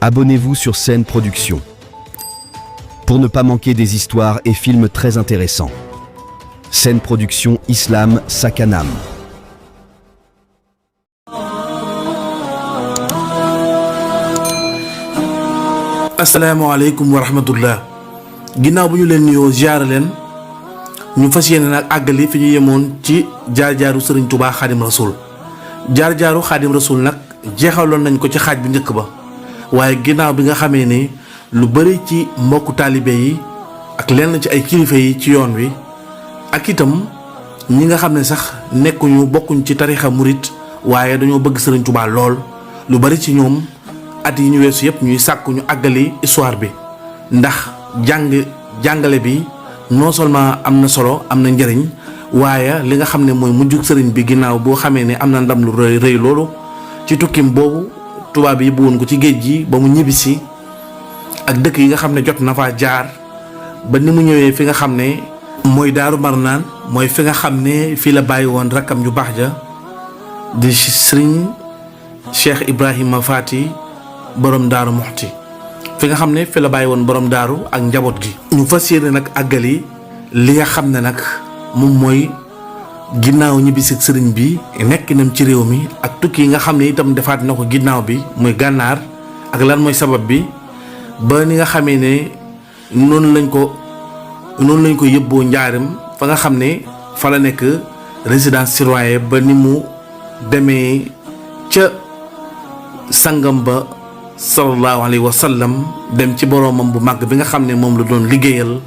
Abonnez-vous sur Sen Production pour ne pas manquer des histoires et films très intéressants. Sen Production Islam Sakanam. asalaamaaleykum wa rahmatullah ginnaaw bu ñu leen nuyoo ziyaara leen ñu fas yéene nag àggali fi ñu yemoon ci jaar-jaaru Sëriñ Tuubaa Xaadim Rasul jaar-jaaru Xaadim Rasul nag jeexaloon nañ ko ci xaaj bu njëkk ba waaye ginnaaw bi nga xamee ni lu bari ci mbokku taalibe yi ak lenn ci ay kilifa yi ci yoon wi ak itam ñi nga xam ne sax bokkuñ ci tarixa murit waaye dañoo bëgg Sëriñ Tuubaa lool lu bari ci ñoom at yi ñu weesu yëpp ñuy sàkku ñu àggali histoire bi ndax jàngale bi non seulement am na solo am na njëriñ waaye li nga xam ne mooy mujjug sëriñ bi ginnaaw boo xamee ne am na ndam lu rëy loolu ci tukkim boobu tubaab yi bëggoon ko ci géej gi ba mu ñibbisi ak dëkk yi nga xam ne jot na faa jaar ba ni mu ñëwee fi nga xam ne mooy Daaru Marnaan mooy fi nga xam ne fii la bàyyi woon rakkam ju baax ja di sëriñ Cheikh Ibrahima Faty borom Daaru Muxti fi nga xam ne fi la bàyyi woon borom daaru ak njaboot gi ñu fas yéene nag àggali li nga xam ne nag moom mooy ginnaaw ñibbisi sëriñ bi nekkinam ci réew mi ak tukki yi nga xam ne itam defaat na ko ginnaaw bi muy gànnaar ak lan mooy sabab bi ba ni nga xamee ne noonu lañ ko yëbboo njaarim fa nga xam ne fa la nekk résidence surveillée ba ni mu demee ca sangam ba sallallahu alayhi wa sallam dem ci boroomam bu màgg bi nga xam ne moom la doon liggéeyal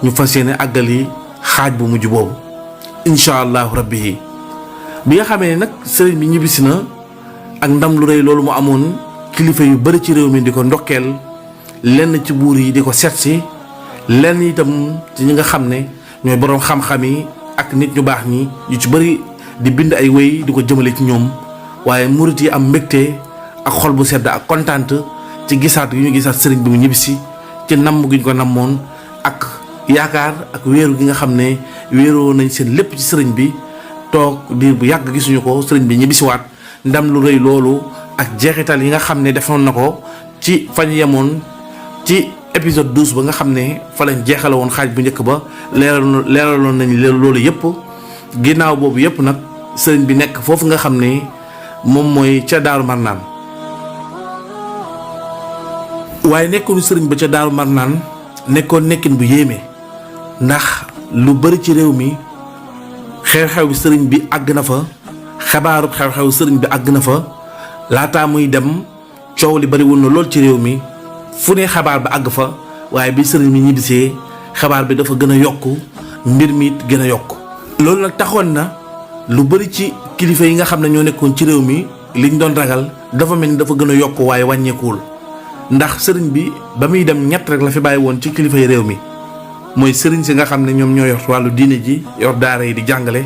ñu fas yéene àggali xaaj bu mujj boobu incha allahu rabbi bi nga xamee ne nag sëriñ bi ñibbisi na ak ndam lu rëy loolu mu amoon kilifa yu bari ci réew mi di ko ndokkeel lenn ci buur yi di ko seetsi lenn itam ci ñi nga xam ne ñooy boroom xam-xam yi ak nit ñu baax ñi yu ci bari di bind ay wéy di ko jëmale ci ñoom waaye murit yi am mbégte ak xol bu sedd ak kontaante ci gisaat yu ñu gisaat sëriñ bi mu ñibbisi ci namm gi ñu ko nammoon ak yaakaar ak wéeru gi nga xam ne wéeroo nañ seen lépp ci sëriñ bi toog diir bu yàgg gisuñu ko sëriñ bi ñibbisiwaat ndam lu rëy loolu ak jeexital yi nga xam ne defoon na ko ci fañ yemoon ci épisode 12 ba nga xam ne fa lañ jeexale woon xaaj bu njëkk ba leeraloon nañ loolu yëpp ginnaaw boobu yëpp nag sëriñ bi nekk foofu nga xam ne moom mooy ca Daaru Marnaan waaye nekkoonu sëriñ ba ca Daaru Marnaan nekkoon nekkin bu yéeme ndax lu bari ci réew mi xew-xew sëriñ bi àgg na fa xabaarub xew-xew sëriñ bi àgg na fa laataa muy dem coow li bariwul na lool ci réew mi fu ne xabaar ba àgg fa waaye bi sëriñ bi ñibbisee xabaar bi dafa gën a yokk mbir mi it gën a yokk loolu nag taxoon na lu bari ci kilifa yi nga xam ne ñoo nekkoon ci réew mi liñ doon ragal dafa mel ni dafa gën a yokk waaye wàññeekuwul ndax sëriñ bi ba muy dem ñett rek la fi bàyyi woon ci kilifa yi réew mi mooy sëriñ si nga xam ne ñoom ñoo yor wàllu diine ji yor daara yi di jàngale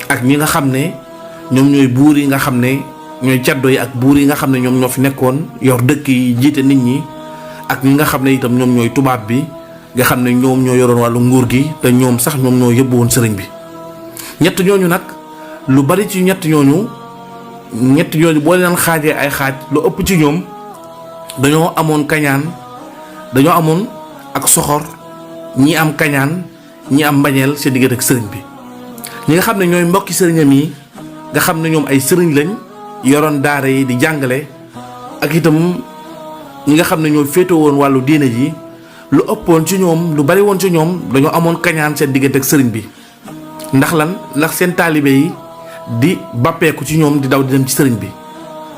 ak ñi nga xam ne ñoom ñooy buur yi nga xam ne ñooy caddo yi ak buur yi nga xam ne ñoom ñoo fi nekkoon yor dëkk yi jiite nit ñi ak ñi nga xam ne itam ñoom ñooy tubaab bi nga xam ne ñoom ñoo yoroon wàllu nguur gi te ñoom sax ñoom ñoo yóbbu woon sëriñ bi ñett ñooñu nag lu bari ci ñett ñooñu boo leen xaajee ay xaaj lu ëpp ci ñoom dañoo amoon kañaan dañoo amoon ak soxor ñi am kañaan ñi am mbañeel seen diggante ak sëriñ bi ñi nga xam ne ñooy mbokki sëriñam yi nga xam ne ñoom ay sëriñ lañ yoroon daara yi di jàngale ak itam ñi nga xam ne ñoo féetoo woon wàllu diine ji lu ëppoon ci ñoom lu bari woon ci ñoom dañoo amoon kañaan seen diggante ak sëriñ bi ndax seen taalibe yi di bàppeeku ci ñoom di daw di dem ci sëriñ bi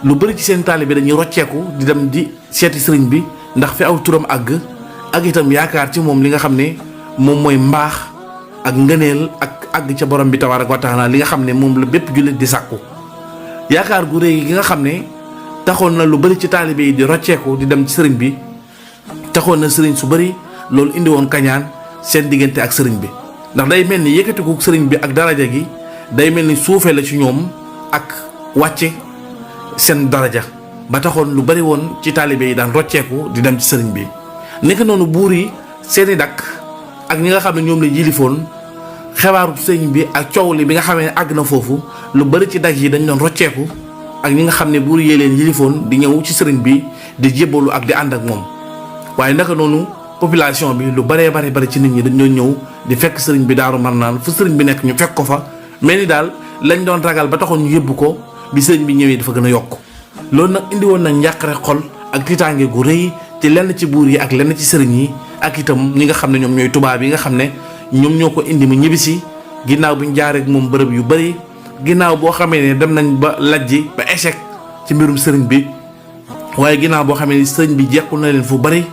lu bari ci seen taalibe dañuy rocceeku di dem di seeti sëriñ bi ndax fi aw turam àgg ak itam yaakaar ci moom li nga xam ne moom mooy mbaax ak ngëneel ak àgg ca borom bi tabaaraka wa taala li nga xam ne moom la bépp jullit di sàkku yaakaar gu réy gi nga xam ne taxoon na lu bari ci taalibe yi di rocceeku di dem ci sëriñ bi taxoon na sëriñ su bari loolu indi woon kañaan seen diggante ak sëriñ bi ndax day mel ni yëkkatiku sëriñ bi ak daraja gi day mel ni suufee la ci ñoom ak wàcce seen daraja ba taxoon lu bari woon ci taalibe yi daan rocceeku di dem ci sëriñ bi nekk noonu buur yi seeni dakk ak ñi nga xam ne ñoom la yilifoon xebaaru sëriñ bi ak coow li bi nga xamee ne àgg na foofu lu bari ci dag yi dañ doon rocceeku ak ñi nga xam ne buur yee leen yilifoon di ñëw ci sëriñ bi di jébbalu ak di ànd ak moom. waaye naka noonu population bi lu baree bari ci nit ñi dañoo ñëw di fekk sëriñ bi Daaru Marnaan fu sëriñ bi nekk ñu fekk ko fa mel ni daal lañ doon ragal ba taxoon ñu yóbbu ko bi sëriñ bi ñëwee dafa gën a yokk. loolu nag indi woon na njàqare xol ak tiitaange gu rëy ci lenn ci buur yi ak lenn ci sëriñ yi ak itam ñi nga xam ne ñoom ñooy tubaab yi nga xam ne ñoom ñoo ko indi mu ñibbisi ginnaaw bi ñu jaaree ak moom bërëb yu bari ginnaaw boo xamee ne dem nañ ba lajji ba échec ci mbirum sëriñ bi waaye ginnaaw boo xamee ne sëriñ bi jekkul na leen fu bari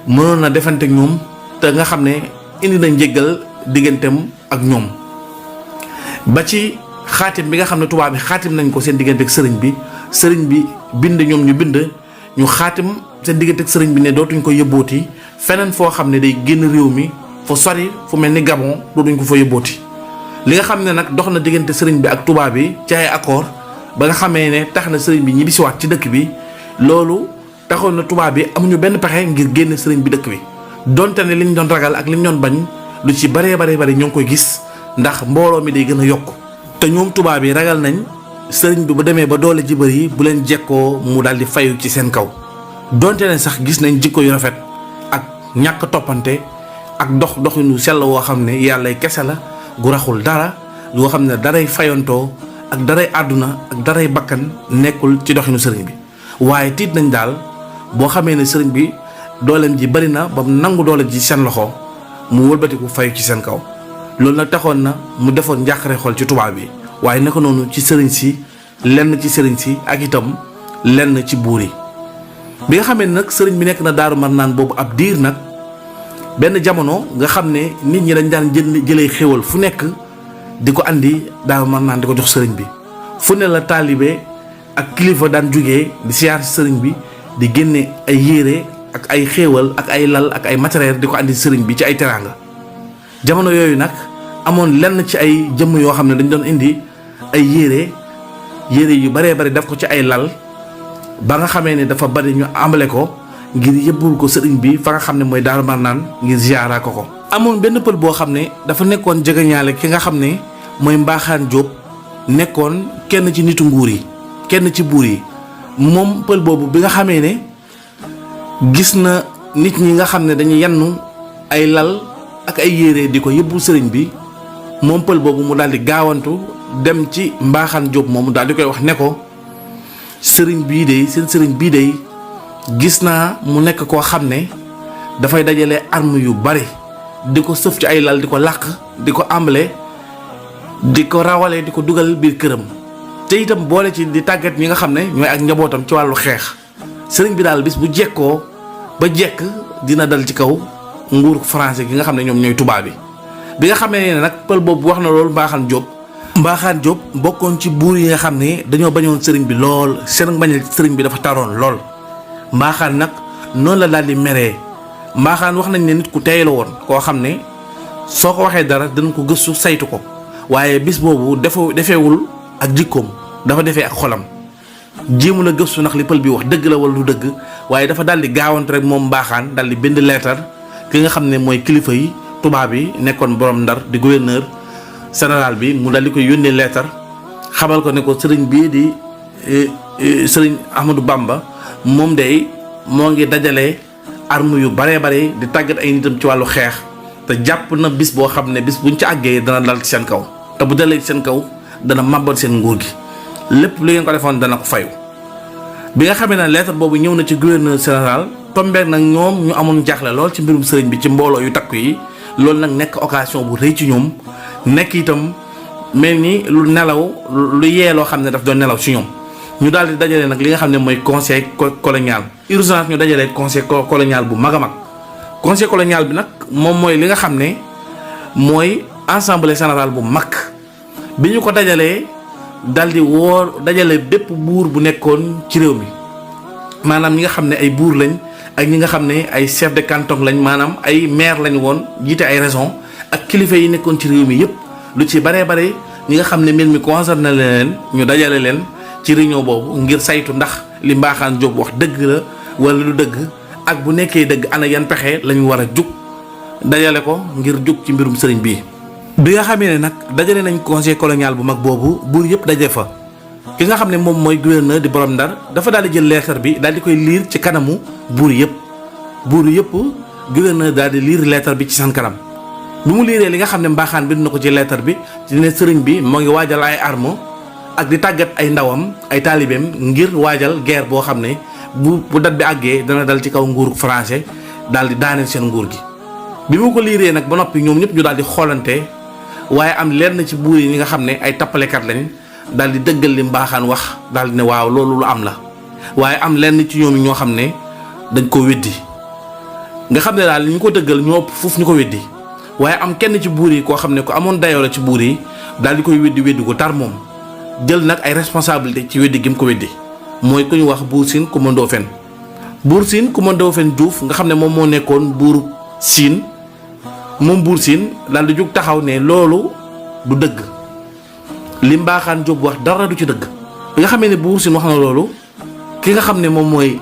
mënoon na defante ak ñoom te nga xam ne indi na njéggal digganteem ak ñoom ba ci xaatim bi nga xam ne tubaab bi xaatim nañ ko seen diggante ak sëriñ bi bind ñoom ñu bind ñu xaatim seen diggante ak sëriñ bi ne dootuñ ko yëbbooti feneen foo xam ne day génn réew mi fu sori fu mel ni Gabon dootuñ ko fa yëbbooti. li nga xam ne nag dox na diggante sëriñ bi ak tubaab bi ci ay accord ba nga xamee ne tax na sëriñ bi ñibbisiwaat ci dëkk bi loolu taxoon na tubaab bi amuñu benn pexe ngir génn sëriñ bi dëkk bi donte ne liñ doon ragal ak liñ doon bañ lu ci baree ñoo ngi koy gis ndax mbooloo mi day gën a yokk te ñoom tubaab yi ragal nañ sëriñ bi bu demee ba doole ji bëri bu leen jekkoo mu daal di fayu ci seen kaw donte ne sax gis nañ jikko yu rafet ak ñàkk toppante ak doxinu sell woo xam ne yàllay kese la gu raxul dara yoo xam ne daray fayantoo ak daray àdduna ak daray bakkan nekkul ci doxinu sëriñ bi waaye tiit nañ daal boo xamee ne sëriñ bi dooleem ji bari na ba mu nangu doole ji seen loxo mu wëlbatiku fayu ci seen kaw loolu nag taxoon na mu defoon njàqare xol ci tubaab bi waaye naka noonu ci sëriñ si lenn ci sëriñ si ak itam lenn ci buur yi bi nga xamee ne nag sëriñ bi nekk na Daaru Marnaan boobu ab diir nag benn jamono nga xam ne nit ñi dañ daan jëlee xéwal fu nekk di ko andi Daaru Marnaan di ko jox sëriñ bi fu ne la taalibe ak kilifa daan jugee di siyaar si sëriñ bi di génne ay yére ak ay xéewal ak ay lal ak ay matériel di ko andi sëriñ bi ci ay teraanga jamono yooyu nag amoon lenn ci ay jëmm yoo xam ne dañ doon indi ay yére yu baree bari def ko ci ay lal ba nga xamee ne dafa bari ñu ambale ko ngir yëbbul ko sëriñ bi fa nga xam ne mooy Daaru Marnaan ngir ziyaara ko amoon benn pël boo xam ne dafa nekkoon jegeñaale ki nga xam ne mooy Mbaaxaan Jóob nekkoon kenn ci nitu nguur yi kenn ci buur yi moom pël boobu bi nga xamee ne gis na nit ñi nga xam ne dañuy yannu ay lal ak ay yére di ko yëbbul sëriñ bi moom pël boobu mu daal di gaawantu dem ci Mbaaxaan Jóob moomu daal di koy wax ne ko sëriñ bii de seen sëriñ bii de gis naa mu nekk koo xam ne dafay dajale arme yu bari di ko sëf ci ay lal di ko làq di ko ambale di ko rawale di ko dugal biir këram te itam boole ci di tàggat ñi nga xam ne ñooy ak njabootam ci wàllu xeex sëriñ bi daal bis bu jekkoo ba jekk dina dal ci kaw nguur français gi nga xam ne ñoom ñooy tubaab bi nga xamee ne nag pël boobu wax na loolu Mbaaxaan Jóob bokkoon ci buur yi nga xam ne dañoo bañoon sëriñ bi lool seen bañal sëriñ bi dafa taroon lool Mbaaxaan nag noonu la daal di meree Mbaaxaan wax nañ ne nit ku tey la woon koo xam ne soo ko waxee dara dinañ ko gëstu saytu ko waaye bis boobu defeewul ak jikkoom dafa defee ak xolam jéemu la gëstu ndax li pël bi wax dëgg la wala du dëgg waaye dafa daal di gaawante rek moom Mbaaxaan daal di bind leetar ki nga xam ne mooy kilifa yi tubaab yi nekkoon borom Ndar di gouverneur général bi mu daal di koy yónnee leetar xamal ko ne ko sëriñ bii di sëriñ Ahmadou Bamba moom day moo ngi dajale arme yu baree bare di tàggat ay nitam ci wàllu xeex te jàpp na bis boo xam ne bis buñ ci àggee dana dal ci seen kaw te bu dalee ci seen kaw dana màbbal seen nguur gi lépp lu ngeen ko defoon dana ko fayu bi nga xamee ne lettre boobu ñëw na ci gouverneur général tombeek nag ñoom ñu amoon jaaxle lool ci mbirum sëriñ bi ci mbooloo yu takku yi loolu nag nekk occasion bu rëy ci ñoom nekk itam mel ni lu nelaw lu yee loo xam ne daf doon nelaw ci ñoom ñu daal di dajale nag li nga xam ne mooy conseil colonial urgence ñu dajale conseil colonial bu mag a mag conseil colonial bi nag moom mooy li nga xam ne mooy assemblée générale bu mag bi ñu ko dajalee dal di dajale bépp buur bu nekkoon ci réew mi maanaam ñi nga xam ne ay buur lañ ak ñi nga xam ne ay chef de canton lañ maanaam ay maire lañ woon jiite ay région ak kilifa yi nekkoon ci réew mi yépp lu ci baree bare ñi nga xam ne mbir mi concerné leen ñu dajale leen ci réunion boobu ngir saytu ndax li Mbaaxaan Jóob wax dëgg la wala lu dëgg ak bu nekkee dëgg ana yan pexe lañu war a jug dajale ko ngir jug ci mbirum sëriñ bi nga xamee ne nag dajale nañ conseil colonial bu mag boobu buur yëpp daje fa ki nga xam ne moom mooy gouverneur di borom Ndar dafa daal di jël lettre bi daal di koy liir ci kanamu buur yëpp gouverneur daal di liir lettre bi ci seen kanam. bi mu liiree li nga xam ne Mbaxaan bind na ko ci lettre bi ci ne sëriñ bi moo ngi waajal ay armes ak di tàggat ay ndawam ay taalibeem ngir waajal guerre boo xam ne bu dat bi àggee dana dal ci kaw nguur français daal di daaneel seen nguur gi. bi mu ko liiree nag ba noppi ñoom ñëpp ñu daal di xoolante waaye am lenn ci buur yi ñi nga xam ne ay tappalekat lañ daal di dëggal li Mbaxaan wax daal di ne waaw loolu lu am la. waaye am lenn ci ñoom ñoo xam ne dañ ko weddi nga xam ne daal ñu ko dëggal ñoo ëpp foofu ñu ko weddi waaye am kenn ci buur yi koo xam ne ko amoon dayoo la ci buur yi daal di koy weddi ko tar moom jël nag ay responsabilité ci weddi gi mu ko weddi mooy ku ñu wax Buur Siin Kumba Ndoofeen. Buur Siin Kumba Ndoofeen Juuf nga xam ne moom moo nekkoon buur Siin moom Buur Siin daal di jóg taxaw ne loolu du dëgg li Mbaxaan Jóob wax dara du ci dëgg. bi nga xamee ne Buur Siin wax na loolu ki nga xam ne moom mooy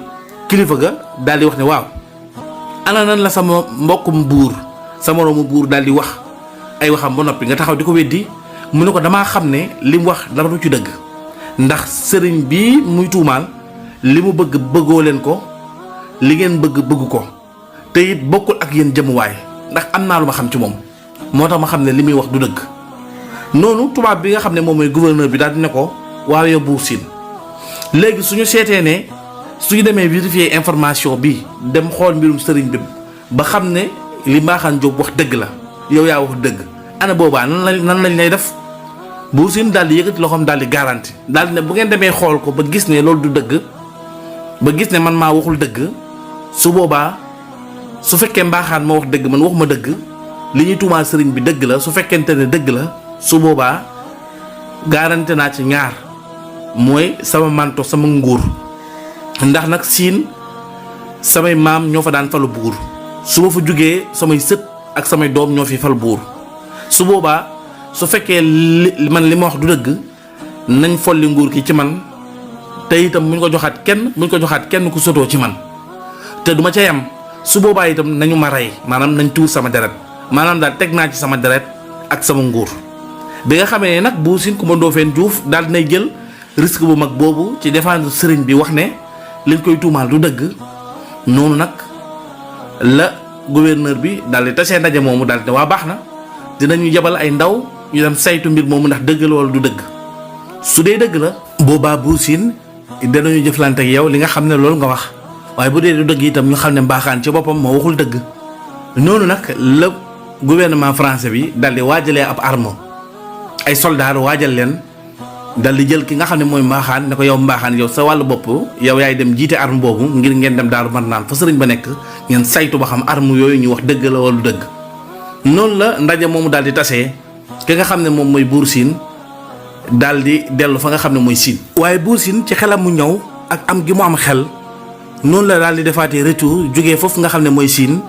kilifa ga daal di wax ne waaw ana nan la sama mbokkum buur sa moroomu buur daal di wax ay waxam ba noppi nga taxaw di ko weddi mu ne ko damaa xam ne li mu wax dara du ci dëgg ndax sëriñ bii muy tuumaal li mu bëggoo leen ko li ngeen bëgg ko te it bokkul ak yéen jëmuwaay ndax am naa lu ma xam ci moom moo tax ma xam ne li muy wax du dëgg. noonu tubaab bi nga xam ne moom mooy gouverneur bi daal di ne ko waaw yow Buur Siin léegi suñu seetee ne suñu demee vérifier information bi dem xool mbirum sëriñ bi ba xam ne li Mbaxaan Jóob wax dëgg la yow yaa wax dëgg ana boobaa nan lañ lay def. Buur Siin daal di yëkkati loxoom daal di garanti daal di ne bu ngeen demee xool ko ba gis ne loolu du dëgg ba gis ne man maa waxul dëgg su boobaa su fekkee Mbaxaan ma wax dëgg man waxuma dëgg li ñuy tuumaal sëriñ bi dëgg la su fekkente ne dëgg la su boobaa garanti naa ci ñaar mooy sama manto sama nguur ndax nag Siin samay maam ñoo fa daan falu buur su ma fa jugee samay sët ak samay doom ñoo fi fal buur su boobaa su fekkee li ma wax du dëgg nañ folli nguur ki ci man te itam buñ ko joxaat kenn ku sotoo ci man te duma ca yam su boobaa itam nañu ma rey maanaam nañ tuur sama deret maanaam daal teg naa ci sama deret ak sama nguur. bi nga xamee ne nag Buur Siin Kumba Ndoofeen Juuf daal dinay jël risque bu mag boobu ci défendre sëriñ bi wax ne liñ koy tuumaal du dëgg noonu nag la gouverneur bi daal di tasee ndaje moomu daal di ne waa baax na dinañu yebal ay ndaw ñu dem saytu mbir moomu ndax dëgg la wala du dëgg su dee dëgg la boobaa Buur Siin danañu jëflante ak yow li nga xam ne loolu nga wax waaye bu dee du dëgg itam ñu xam ne Mbaxaan ci boppam moo waxul dëgg. noonu nag la gouvernement français bi daal di waajalee ab arme ay soldats waajal leen dal di jël ki nga xam ne mooy Mbaxaan ne ko yow Mbaxaan yow sa wàllu bopp yow yaay dem jiite arme boobu ngir ngeen dem Daaru Marnaan fa sëriñ ba nekk ngeen saytu ba xam arme yooyu ñu wax dëgg la wala du dëgg. noonu la ndaje moomu daal di tasee ki nga xam ne moom mooy Buur Siin daal di dellu fa nga xam ne mooy Siin. waaye Buur Siin ci xelam mu ñëw ak am gi mu am xel noonu la daal di defaatee retour jógee foofu nga xam ne mooy Siin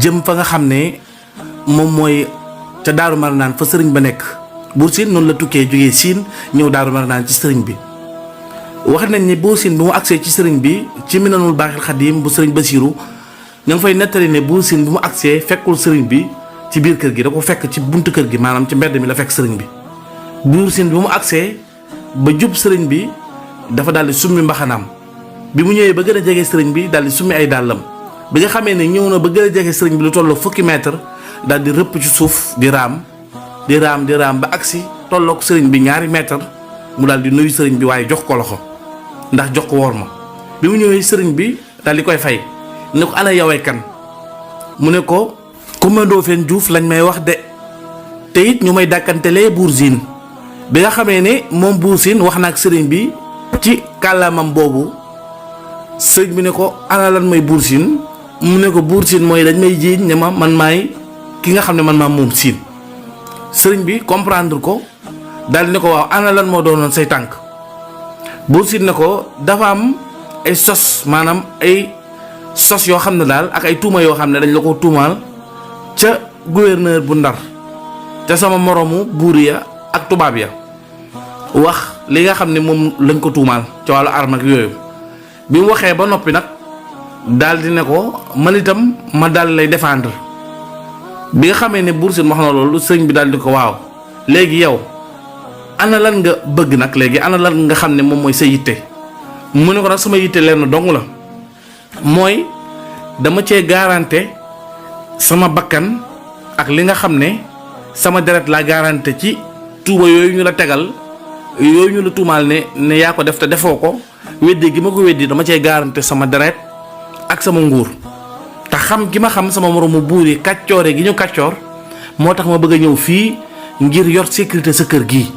jëm fa nga xam ne moom mooy ca Daaru Marnaan fa sëriñ ba nekk. Buur Siin noonu la tukkee jógee Siin ñëw Daaru Marnaan ci sëriñ bi wax nañ ni Buur Siin bi mu agsee ci sëriñ bi ci Minanul Baaxil Xadiim bu sëriñ Basiiru ña ngi fay nettali ne Buur Siin bi mu agsee fekkul sëriñ bi ci biir kër gi da ko fekk ci buntu kër gi maanaam ci mbedd mi la fekk sëriñ bi. Buur Siin bi mu agsee ba jub sëriñ bi dafa daal di summi mbaxanaam bi mu ñëwee ba gën a jege sëriñ bi daal di summi ay dàllam bi nga xamee ne ñëw na ba gën a jege sëriñ bi lu toll fukki mètre daal di rëpp ci suuf di raam ba agsi tolloog sëriñ bi ñaari mètre mu daal di nuyu sëriñ bi waaye jox ko loxo ndax jox ko wor ma bi mu ñëwee sëriñ bi daal di koy fay ne ko ana yowee kan mu ne ko Kumba Ndoofeen Juuf lañ may wax de te it ñu may dàkkantelee Buur Siin bi nga xamee ne moom Buur Siin wax na ak sëriñ bi ci kàllaamam boobu sëriñ bi ne ko ana lan mooy Buur Siin mu ne ko Buur Siin mooy dañ may jiiñ ne ma man maay ki nga xam ne man maa moom Siin sëriñ bi comprendre ko daal di ne ko waaw ana lan moo doonoon say tànk Buur Siin ne ko dafa am ay sos maanaam ay sos yoo xam ne daal ak ay tuuma yoo xam ne dañ la ko tuumaal ca gouverneur bu Ndar ca sama moroomu buur ya ak tubaab ya wax li nga xam ne moom lañ ko tuumaal ca wàllu arme ak yooyu bi mu waxee ba noppi nag daal di ne ko man itam ma daal lay défendre bi nga xamee ne Buur Siin wax na loolu sëriñ bi daal di ko waaw léegi yow ana lan nga bëgg nag léegi ana lan nga xam ne moom mooy sa yitte mu ne ko nag sama yitte lenn dong la mooy dama cee garanté sama bakkan ak li nga xam ne sama deret laa garanté ci tuuba yooyu ñu la tegal yooyu ñu la tuumaal ne yaa ko def te defoo ko weddi gi ma ko weddi dama cee garanté sama deret ak sama nguur te xam gi ma xam sama moroomu buur yi kàccoore gi ñu kàccoor moo tax ma bëgg a ñëw fii ngir yor sécurité sa kër gi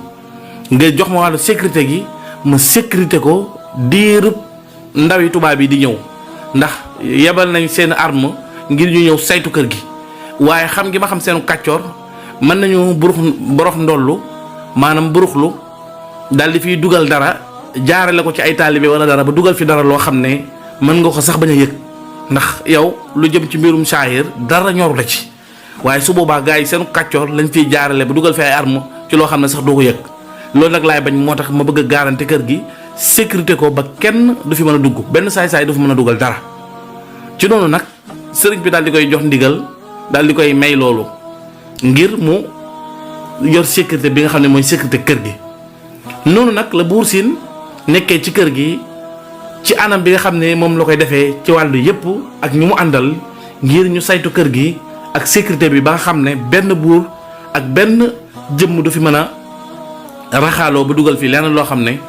nga jox ma wàllu sécurité gi ma sécurité ko diirub ndawi tubaab yi di ñëw ndax yebal nañ seen arme ngir ñu ñëw saytu kër gi waaye xam gi ma xam seen kàccoor mën nañu borox ndollu maanaam buruxlu daal di fiy dugal dara jaarale ko ci ay taalibe wala dara ba dugal fi dara loo xam ne mën nga ko sax bañ a yëg ndax yow lu jëm ci mbirum saahir dara ñoru la ci waaye su boobaa gars yi seen kàccoor lañ fiy jaarale ba dugal fi ay arme ci loo xam ne sax doo ko yëg loolu nag laay bañ moo tax ma bëgg a garanti kër gi sécurité ko ba kenn du fi mën a dugg benn saay-saay du fi mën a dugal dara ci noonu nag sëriñ bi daal di koy jox ndigal daal di koy may loolu ngir mu yor sécurité bi nga xam ne mooy sécurité kër gi noonu nag la Buur Siin nekkee ci kër gi ci anam bi nga xam ne moom la koy defee ci wàllu yépp ak ñu mu àndal ngir ñu saytu kër gi ak sécurité bi ba nga xam ne benn buur ak benn jëmm du fi mën a raxaaloo ba dugal fi lenn loo xam ne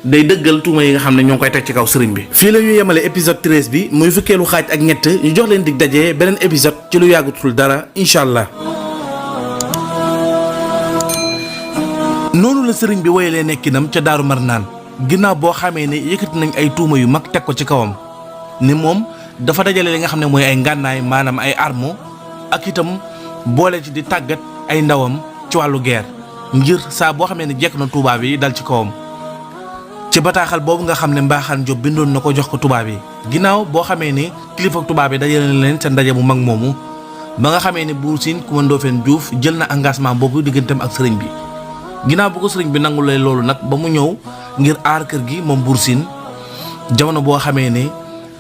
day dëggal tuuma yi nga xam ne ñoo ngi koy teg ci kaw sëriñ bi. fii la ñu yemale épisode 13 bi muy fukkeelu xaaj ak ñett ñu jox leen dig daje beneen épisode ci lu yàggutul dara incha allah. noonu la sëriñ bi woyalee nekkinam ca Daaru Marnaan ginnaaw boo xamee ne yëkkati nañ ay tuuma yu mag teg ko ci kawam ni moom dafa dajale li nga xam ne mooy ay ngànnaay maanaam ay armo ak itam boole ci di tàggat ay ndawam ci wàllu guerre ngir saa boo xamee ne jekk na tubaab yi dal ci kawam. ci bataaxal boobu nga xam ne Mbaxane Diop bindoon na ko jox ko tubaab yi ginnaaw boo xamee ne kilifa tubaab yi dajale na leen seen ndaje bu mag moomu ba nga xamee ne Buur Siin Coumba Ndoffène Diouf jël na engagement boobu digganteem ak sëriñ bi. ginnaaw bu ko sëriñ bi nangulee loolu nag ba mu ñëw ngir aar kër gi moom Buur Siin jamono boo xamee ne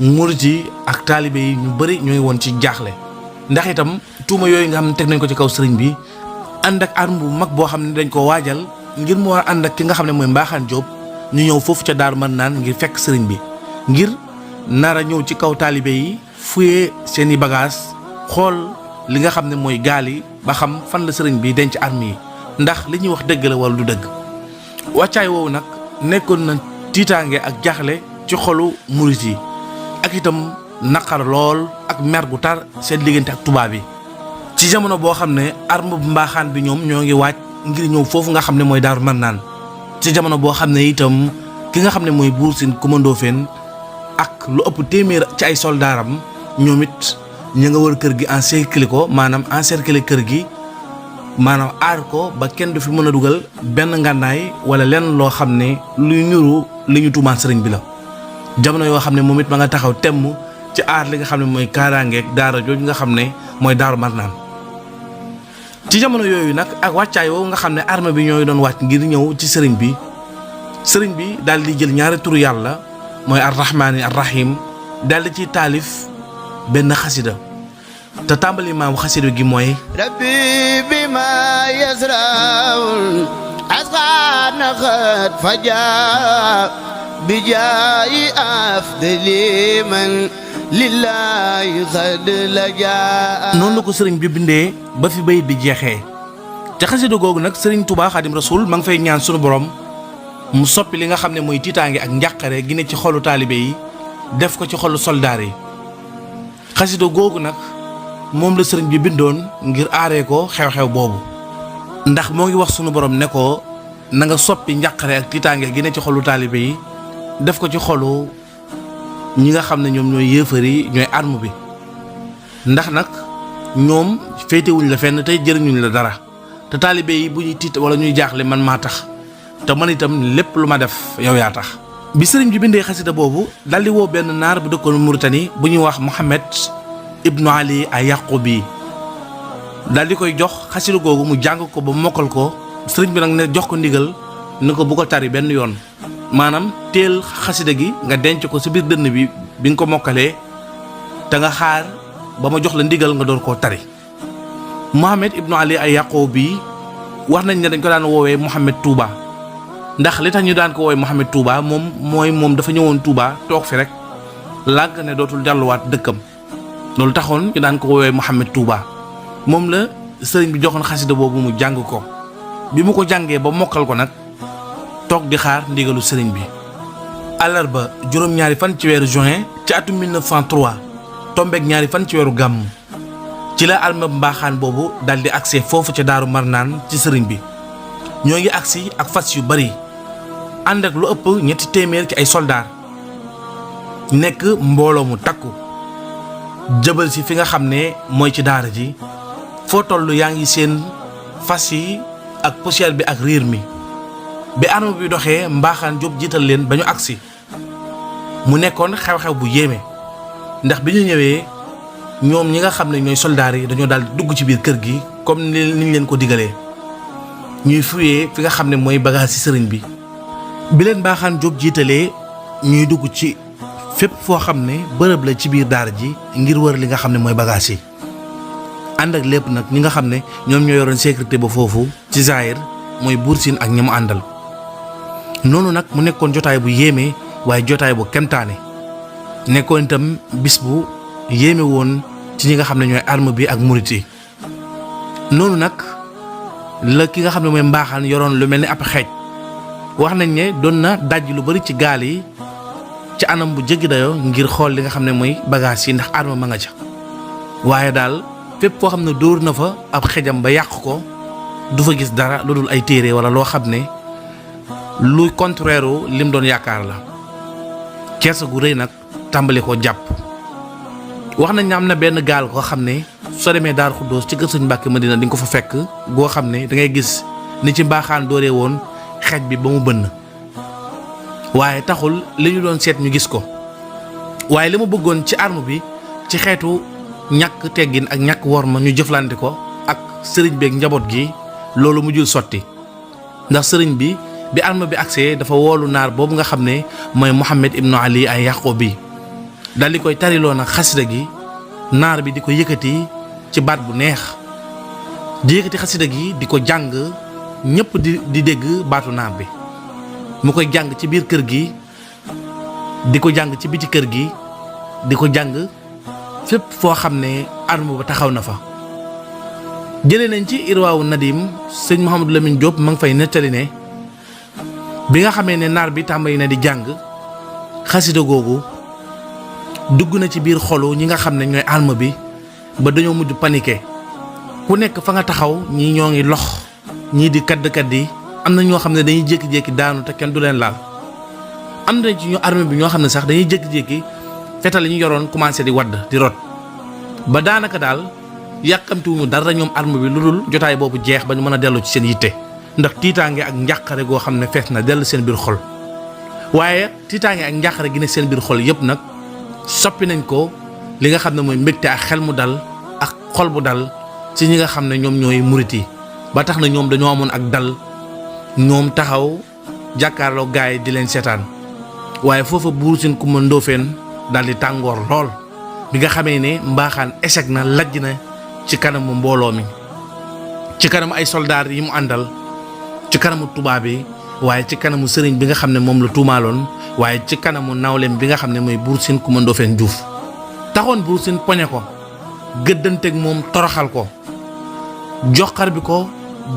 murit yi ak taalibe yi ñu bëri ñooy woon ci jaaxle ndax itam tuuma yooyu nga xam ne teg nañ ko ci kaw sëriñ bi ànd ak arme bu mag boo xam ne dañ ko waajal ngir mu war ànd ak ki nga xam ne mooy Mbaxane Diop ñu ñëw foofu ca Daaru Marnaan ngir fekk sëriñ bi ngir nara ñëw ci kaw taalibe yi fuyee seeni bagage xool li nga xam ne mooy gaal yi ba xam fan la sëriñ bi denc arme yi ndax li ñuy wax dëgg la wala du dëgg. wàccaay woowu nag nekkoon na tiitaange ak jaaxle ci xolu murit yi ak itam naqar lool ak mer gu tar seen diggante ak tubaab yi ci jamono boo xam ne arme bu Mbaxane bi ñoom ñoo ngi waaj ngir ñëw foofu nga xam ne mooy Daaru Marnaan ci jamono boo xam ne itam ki nga xam ne mooy Buur Siin Coumba Ndoffène ak lu ëpp téeméer ci ay soldaaram ñoom it ñu nga wër kër gi encercler ko maanaam encercler kër gi maanaam aar ko ba kenn du fi mën a dugal benn ngànnaay wala lenn loo xam ne luy ñuru li ñu tuumaan sëriñ bi la jamono yoo xam ne moom it ma nga taxaw temm ci aar li nga xam ne mooy kaaraangeeg daara jooju nga xam ne mooy Daaru Marnaan ci jamono yooyu nag ak wàccaay woowu nga xam ne armée bi ñooy doon wàcc ngir ñëw ci sëriñ bi daal di jël ñaari turu yàlla mooy arrahmaani arrahim daal di ciy taalif benn xasida te tàmbali maamu xasida gi mooy rabbi bima yasraul asqana khat faja bi jaayi afdali man lillahi xad la jaa. noonu la ko sëriñ bi bindee ba fi bayit bi jeexee ca xasida googu nag sëriñ Touba Xaadim Rasul ma ngi fay ñaan sunu borom mu soppi li nga xam ne mooy tiitaange ak njàqare gi ne ci xolu taalibe yi def ko ci xolu soldaar yi. xasida googu nag moom la sëriñ bi bindoon ngir aaree ko xew-xew boobu ndax moo ngi wax sunu borom ne ko na nga soppi njàqare ak tiitaange gi ne ci xolu taalibe yi def ko ci xolu ñi nga xam ne ñoom ñooy yéefar yi ñooy arme bi ndax nag ñoom féetewuñ la fenn tey jëriñuñ la dara te taalibe yi bu ñuy tiit wala ñuy jaaxle man maa tax te man itam lépp lu ma def yow yaa tax. bi sëriñ bi bindee xasida boobu daldi woo benn naar bu dëkkoon Mauritanie bu ñuy wax Mohamed Ibnu Ali ay Yaqubi daldi koy jox xasida googu mu jàng ko ba mokkal ko sëriñ bi nag ne jox ko ndigal ni ko bu ko tari benn yoon. maanaam teel xasida gi nga denc ko ci biir dënn bi nga ko mokkalee te nga xaar ba ma jox la ndigal nga door koo tari. Mohamed Ibnu Ali ay Yaqubi wax nañ ne dañ ko daan woowee Mohamed Touba ndax li tax ñu daan ko woowee Mouhamed Touba moom dafa ñëwoon Touba toog fi rek làgg ne dootul delluwaat dëkkam loolu taxoon ñu daan ko woowee Mouhamed Touba moom la sëriñ bi joxoon xasida boobu mu jàng ko bi mu ko jàngee ba mokkal ko nag toog di xaar ndigalu sëriñ bi. àllarba juróom-ñaari fan ci weeru juin ci atum 1903 tombeek ñaari fan ci weeru gàmm ci la alma mbaaxaan boobu daal di agsi foofu ca Daaru Marnaan ci sëriñ bi ñoo ngi agsi ak fas yu bari ànd ak lu ëpp 300 ci ay soldaar nekk mbooloo mu takku jëbal si fi nga xam ne mooy ci daara ji foo toll yaa ngi seen fas yi ak poussière bi ak riir mi bi arme bi doxee mbaaxaan Jóob jiital leen ba ñu agsi mu nekkoon xew-xew bu yéeme ndax bi ñu ñëwee ñoom ñi nga xam ne ñooy soldaar yi dañoo daal di dugg ci biir kër gi comme niñ leen ko digalee ñuy fuyee fi nga xam ne mooy bagage ci sëriñ bi bi leen mbaaxaan Jóob jiitalee ñuy dugg ci fépp foo xam ne bërëb la ci biir daara ji ngir wër li nga xam ne mooy bagage yi ànd ak lépp nag ñi nga xam ne ñoom ñoo yoroon sécurité ba foofu ci Zaïr mooy Buur Siin ak ñi mu àndal noonu nag mu nekkoon jotaay bu yéeme waaye jotaay bu kemtaane nekkoon itam bis bu yéeme woon ci ñi nga xam ne ñooy arme bi ak murit yi noonu nag la ki nga xam ne mooy mbaaxaan yoroon lu mel ni ab xeej wax nañ ne doon na daj lu bari ci gaal yi ci anam bu jéggi dayoo ngir xool li nga xam ne mooy bagage yi ndax arme ma nga ca waaye daal fépp foo xam ne dóor na fa ab xejam ba yàq ko du fa gis dara lu dul ay téere wala loo xam ne lu contraire lim doon yaakaar la kersa gu rëy nag tàmbali ko jàpp wax nañ ne am na benn gaal koo xam ne soo demee Daaru Xuddoos ci kër Sëñ Mbàkke Madina di nga ko fa fekk goo xam ne da ngay gis ni ci mbaaxaan dooree woon xeej bi ba mu bënn waaye taxul li ñu doon seet ñu gis ko waaye li mu bëggoon ci arme bi ci xeetu ñàkk teggin ak ñàkk worma ñu jëflante ko ak sëriñ bi ak njaboot gi loolu mujjul sotti ndax sëriñ bi arme bi agsee dafa woolu naar boobu nga xam ne mooy Mouhamed ibnu Ali ay Yaqoobi dal di koy tariloo nag xasida gi naar bi di ko yëkkati ci baat bu neex di yëkkati xasida gi di ko jàng ñëpp di dégg baatu naar bi mu koy jàng ci biir kër gi di ko jàng ci biti kër gi di ko jàng fépp foo xam ne arme ba taxaw na fa jëlee nañ ci Irwaawu Nadim sëñ Mouhamadou Lamine Diop ma ngi fay nettali ne bi nga xamee ne naar bi tàmbali na di jàng xasida googu dugg na ci biir xolu ñi nga xam ne ñooy arme bi ba dañoo mujj paniqué ku nekk fa nga taxaw ñii ñoo ngi lox ñii di kadd yi am na ñoo xam ne dañuy jékki-jékki daanu te kenn du leen laal am na ci ñu arme bi ñoo xam ne sax dañuy jékki-jékki fetal yi ñu yoroon commencé di wadd di rot ba daanaka daal yàkkamtiwuñu dara ñoom arme bi lu dul jotaay boobu jeex ba ñu mën a dellu ci seen yitte ndax tiitaange ak njàqare goo xam ne fees na dell seen biir xol waaye tiitaange ak njàqare gi ne seen biir xol yëpp nag soppi nañ ko li nga xam ne mooy mbégte ak xel mu dal ak xol bu dal ci ñi nga xam ne ñoom ñooy murit yi ba tax na ñoom dañoo amoon ak dal ñoom taxaw jàkkaarloo gaay yi di leen seetaan waaye foofa Buur Siin Kumba Ndoofeen daal di tàngoor lool bi nga xamee ne mbaaxaan échec na lajj na ci kanamu mbooloo mi ci kanamu ay soldaar yi mu àndal ci kanamu tubaab yi waaye ci kanamu sëriñ bi nga xam ne moom la tuumaaloon waaye ci kanamu nawleem bi nga xam ne mooy Buur Siin Kumba Ndoofeen Juuf taxoon Buur Siin poñe ko gëddanteeg moom toroxal ko joxar bi ko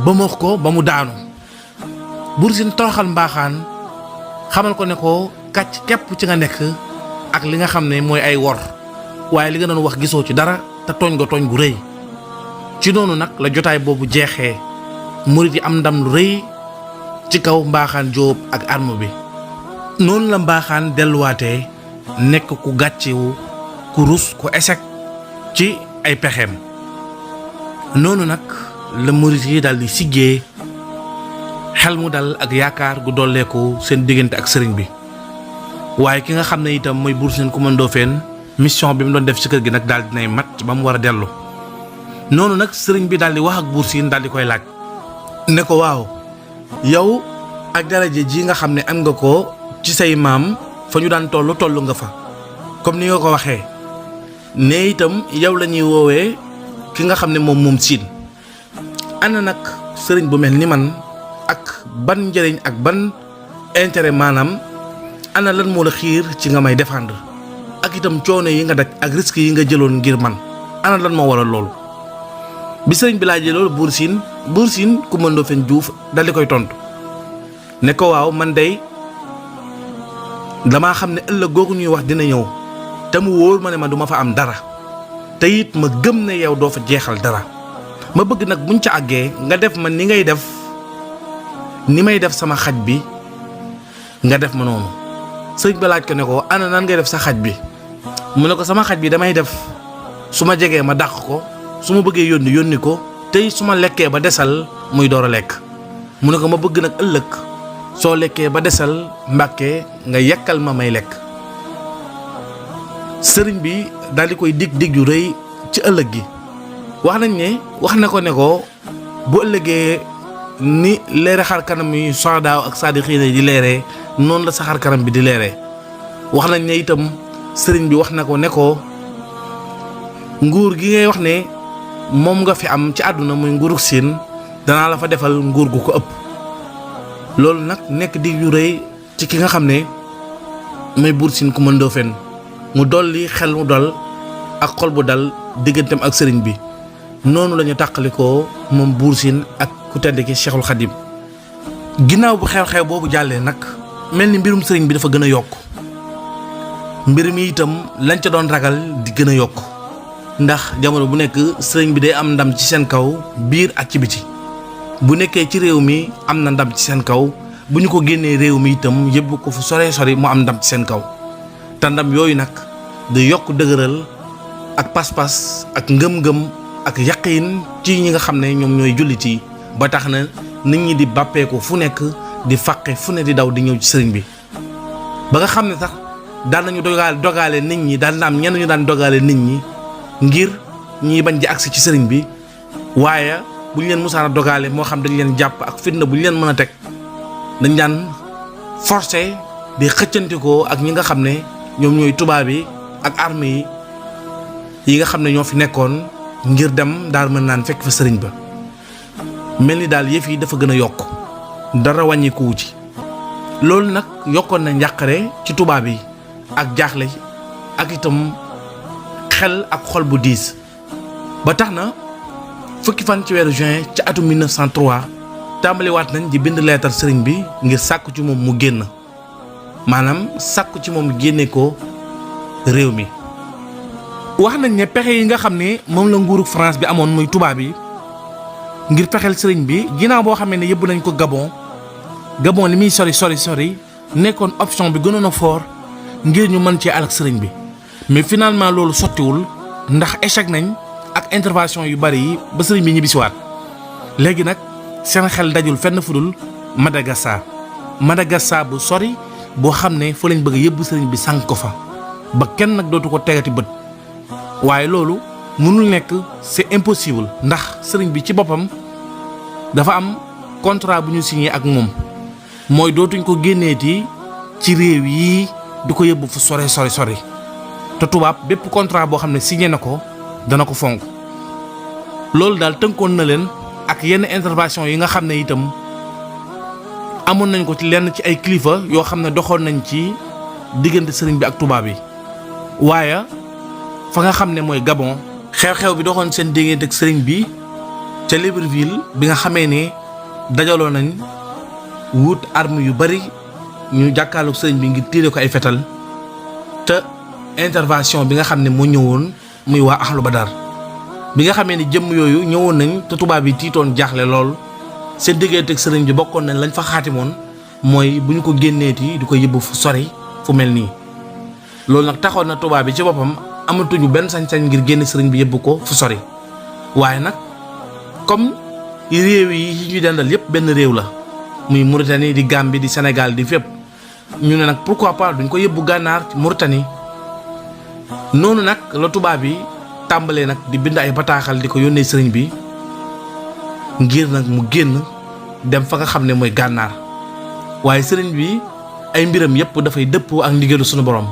bëmax ko ba mu daanu Buur Siin toroxal mbaaxaan xamal ko ne ko kàcc képp ci nga nekk ak li nga xam ne mooy ay wor waaye li nga doon wax gisoo ci dara te tooñ nga tooñ gu rëy ci noonu nag la jotaay boobu jeexee murit yi am ndam lu rëy ci kaw mbaaxaan Jóob ak arme bi noonu la mbaaxaan delluwaatee nekk ku gàccewu ku rus ku échec ci ay pexeem noonu nag la murit yi daal di siggee xel mu dal ak yaakaar gu dolleeku seen diggante ak sëriñ bi waaye ki nga xam ne itam mooy Buur Siin Kumba Ndoofeen mission bi mu doon def ci kër gi nag daal dinay mat ba mu war a dellu noonu nag sëriñ bi daal di wax ak Buur Siin daal di koy laaj ne ko waaw yow ak daraje ji nga xam ne am nga ko ci say maam fa ñu daan toll nga fa comme ni nga ko waxee ne itam yow la ñuy woowee ki nga xam ne moom siin ana nag sëriñ bu mel ni man ak ban njëriñ ak ban intérêt maanaam ana lan moo la xiir ci nga may défendre ak itam coono yi nga daj ak risque yi nga jëloon ngir man ana lan moo waral loolu. bi sëriñ bi laajee loolu Buur Siin Coumba Ndoffène Diouf dal di koy tontu ne ko waaw man day damaa xam ne ëllëg googu ñuy wax dina ñëw te mu wóor ma ne ma duma fa am dara te it ma gëm ne yow doo fa jeexal dara ma bëgg nag buñ ca àggee nga def ma ni ngay def ni may def sama xaj bi nga def ma noonu. sëriñ ba laaj ko ne ko ana nan ngay def sa xaj bi mu ne ko sama xaj bi damay def su ma jegee ma dàq ko su ma bëggee yónni ko tey su ma lekkee ba desal muy door a lekk mu ne ko ma bëgg nag ëllëg soo lekkee ba desal Mbàkke nga yekkal ma may lekk. sëriñ bi daal di koy dig yu rëy ci ëllëg gi wax na ko ne ko bu ëllëgee ni leere xar kanam yi soodaaw ak saadixiina di leeree noonu la sa xar kanam bi di leeree. wax nañ ne itam sëriñ bi wax na ko ne ko nguur gi ngay wax ne moom nga fi am ci àdduna muy nguurug Siin danaa la fa defal nguur gu ko ëpp. loolu nag nekk dig yu rëy ci ki nga xam ne mooy Buur Siin Coumba Ndoffène mu dolli xel mu dal ak xol bu dal digganteem ak sëriñ bi. noonu la ñu tàqalikoo moom Buur Siin ak ku tedd ki Cheikhul Khadim. ginnaaw bu xew-xew boobu jàllee nag mel ni mbirum sëriñ bi dafa gën a yokk mbir mi itam lañ ca doon ragal di gën a yokk ndax jamono bu nekk sëriñ bi day am ndam ci seen kaw biir ak ci biti. bu nekkee ci réew mi am na ndam ci seen kaw bu ñu ko génnee réew mi itam yëbbu ko fu sori mu am ndam ci seen kaw te ndam yooyu nag di yokk dëgëral ak pas-pas ak ngëm-ngëm ak yaqiin ci ñi nga xam ne ñoom ñooy jullit yi ba tax na nit ñi di bàppeeku fu nekk di fàqe fu ne di daw di ñëw ci sëriñ bi ba nga xam ne sax daan nañu dogaale nit ñi daan na am ñenn ñu daan dogaale nit ñi ngir ñiy bañ di agsi ci sëriñ bi waaye bu ñu leen musaana dogaale moo xam dañ leen jàpp ak fitna bu ñu leen mën a teg dañ daan forcé di xëccantikoo ak ñi nga xam ne ñoom ñooy tubaab yi ak armée yi nga xam ne ñoo fi nekkoon ngir dem daal mën naan fekk fa sëriñ ba. mel ni daal yëf yi dafa gën a yokk dara wàññikuwu ci. loolu nag yokkoon na njàqare ci tubaab yi ak jaaxle ak itam xel ak xol bu diis ba tax na fukki fan ci weeru juin ci atum 1903 tàmbaliwaat nañ di bind leetar sëriñ bi ngir sàkku ci moom mu génn maanaam sàkku ci moom génne ko réew mi. wax nañ ne pexe yi nga xam ne moom la nguuru France bi amoon muy tubaab yi ngir fexeel sëriñ bi ginnaaw boo xamee ne yóbbu nañ ko Gabon li muy sori nekkoon option bi gënoon a fort ngir ñu mën cee alak sëriñ bi mais finalement loolu sottiwul ndax échec nañ ak intervention yu bari yi ba sëriñ bi ñibbisiwaat. léegi nag seen xel dajul fenn fudul Madagascar bu sori boo xam ne fa lañ bëgg a yóbbu sëriñ bi sànq ko fa ba kenn nag dootu ko tegati bët. waaye loolu mënul nekk c'est impossible ndax sëriñ bi ci boppam dafa am contrat bu ñu signé ak moom mooy dootuñ ko génneeti ci réew yi du ko yóbbu fu sori te tubaab bépp contrat boo xam ne signé na ko dana ko fonk. loolu daal tënkoon na leen ak yenn intervention yi nga xam ne itam amoon nañ ko ci lenn ci ay kilifa yoo xam ne doxoon nañ ci diggante sëriñ bi ak tubaab yi. waaye fa nga xam ne mooy Gabon xew-xew bi doxoon seen diggante ak sëriñ bi ca Libreville bi nga xamee ne dajaloo nañ wut arme yu bari ñu jàkkaarloog sëriñ bi ngir tiire ko ay fetal te intervention bi nga xam ne moo ñëwoon muy waa Ahlu Badar bi nga xamee ni jëmm yooyu ñëwoon nañ te tubaab yi tiitoon jaaxle lool seen diggante ak sëriñ bi bokkoon nañ lañ fa xaatimoon mooy bu ñu ko génneeti di ko yóbbu fu sori fu mel nii. loolu nag taxoon na tubaab bi ci boppam amatuñu benn sañ-sañ ngir génne sëriñ bi yóbbu ko fu sori waaye nag comme réew yi ñu dendal yépp benn réew la muy Mauritanie di Gambie di Sénégal di fépp ñu ne nag pourquoi pas duñ ko yóbbu gànnaar ci Mauritanie. noonu nag la tubaab yi tàmbalee nag di bind ay bataaxal di ko yónnee sëriñ bi ngir nag mu génn dem fa nga xam ne mooy gànnaar waaye sëriñ bi ay mbiram yépp dafay dëppoo ak ndigalu sunu borom.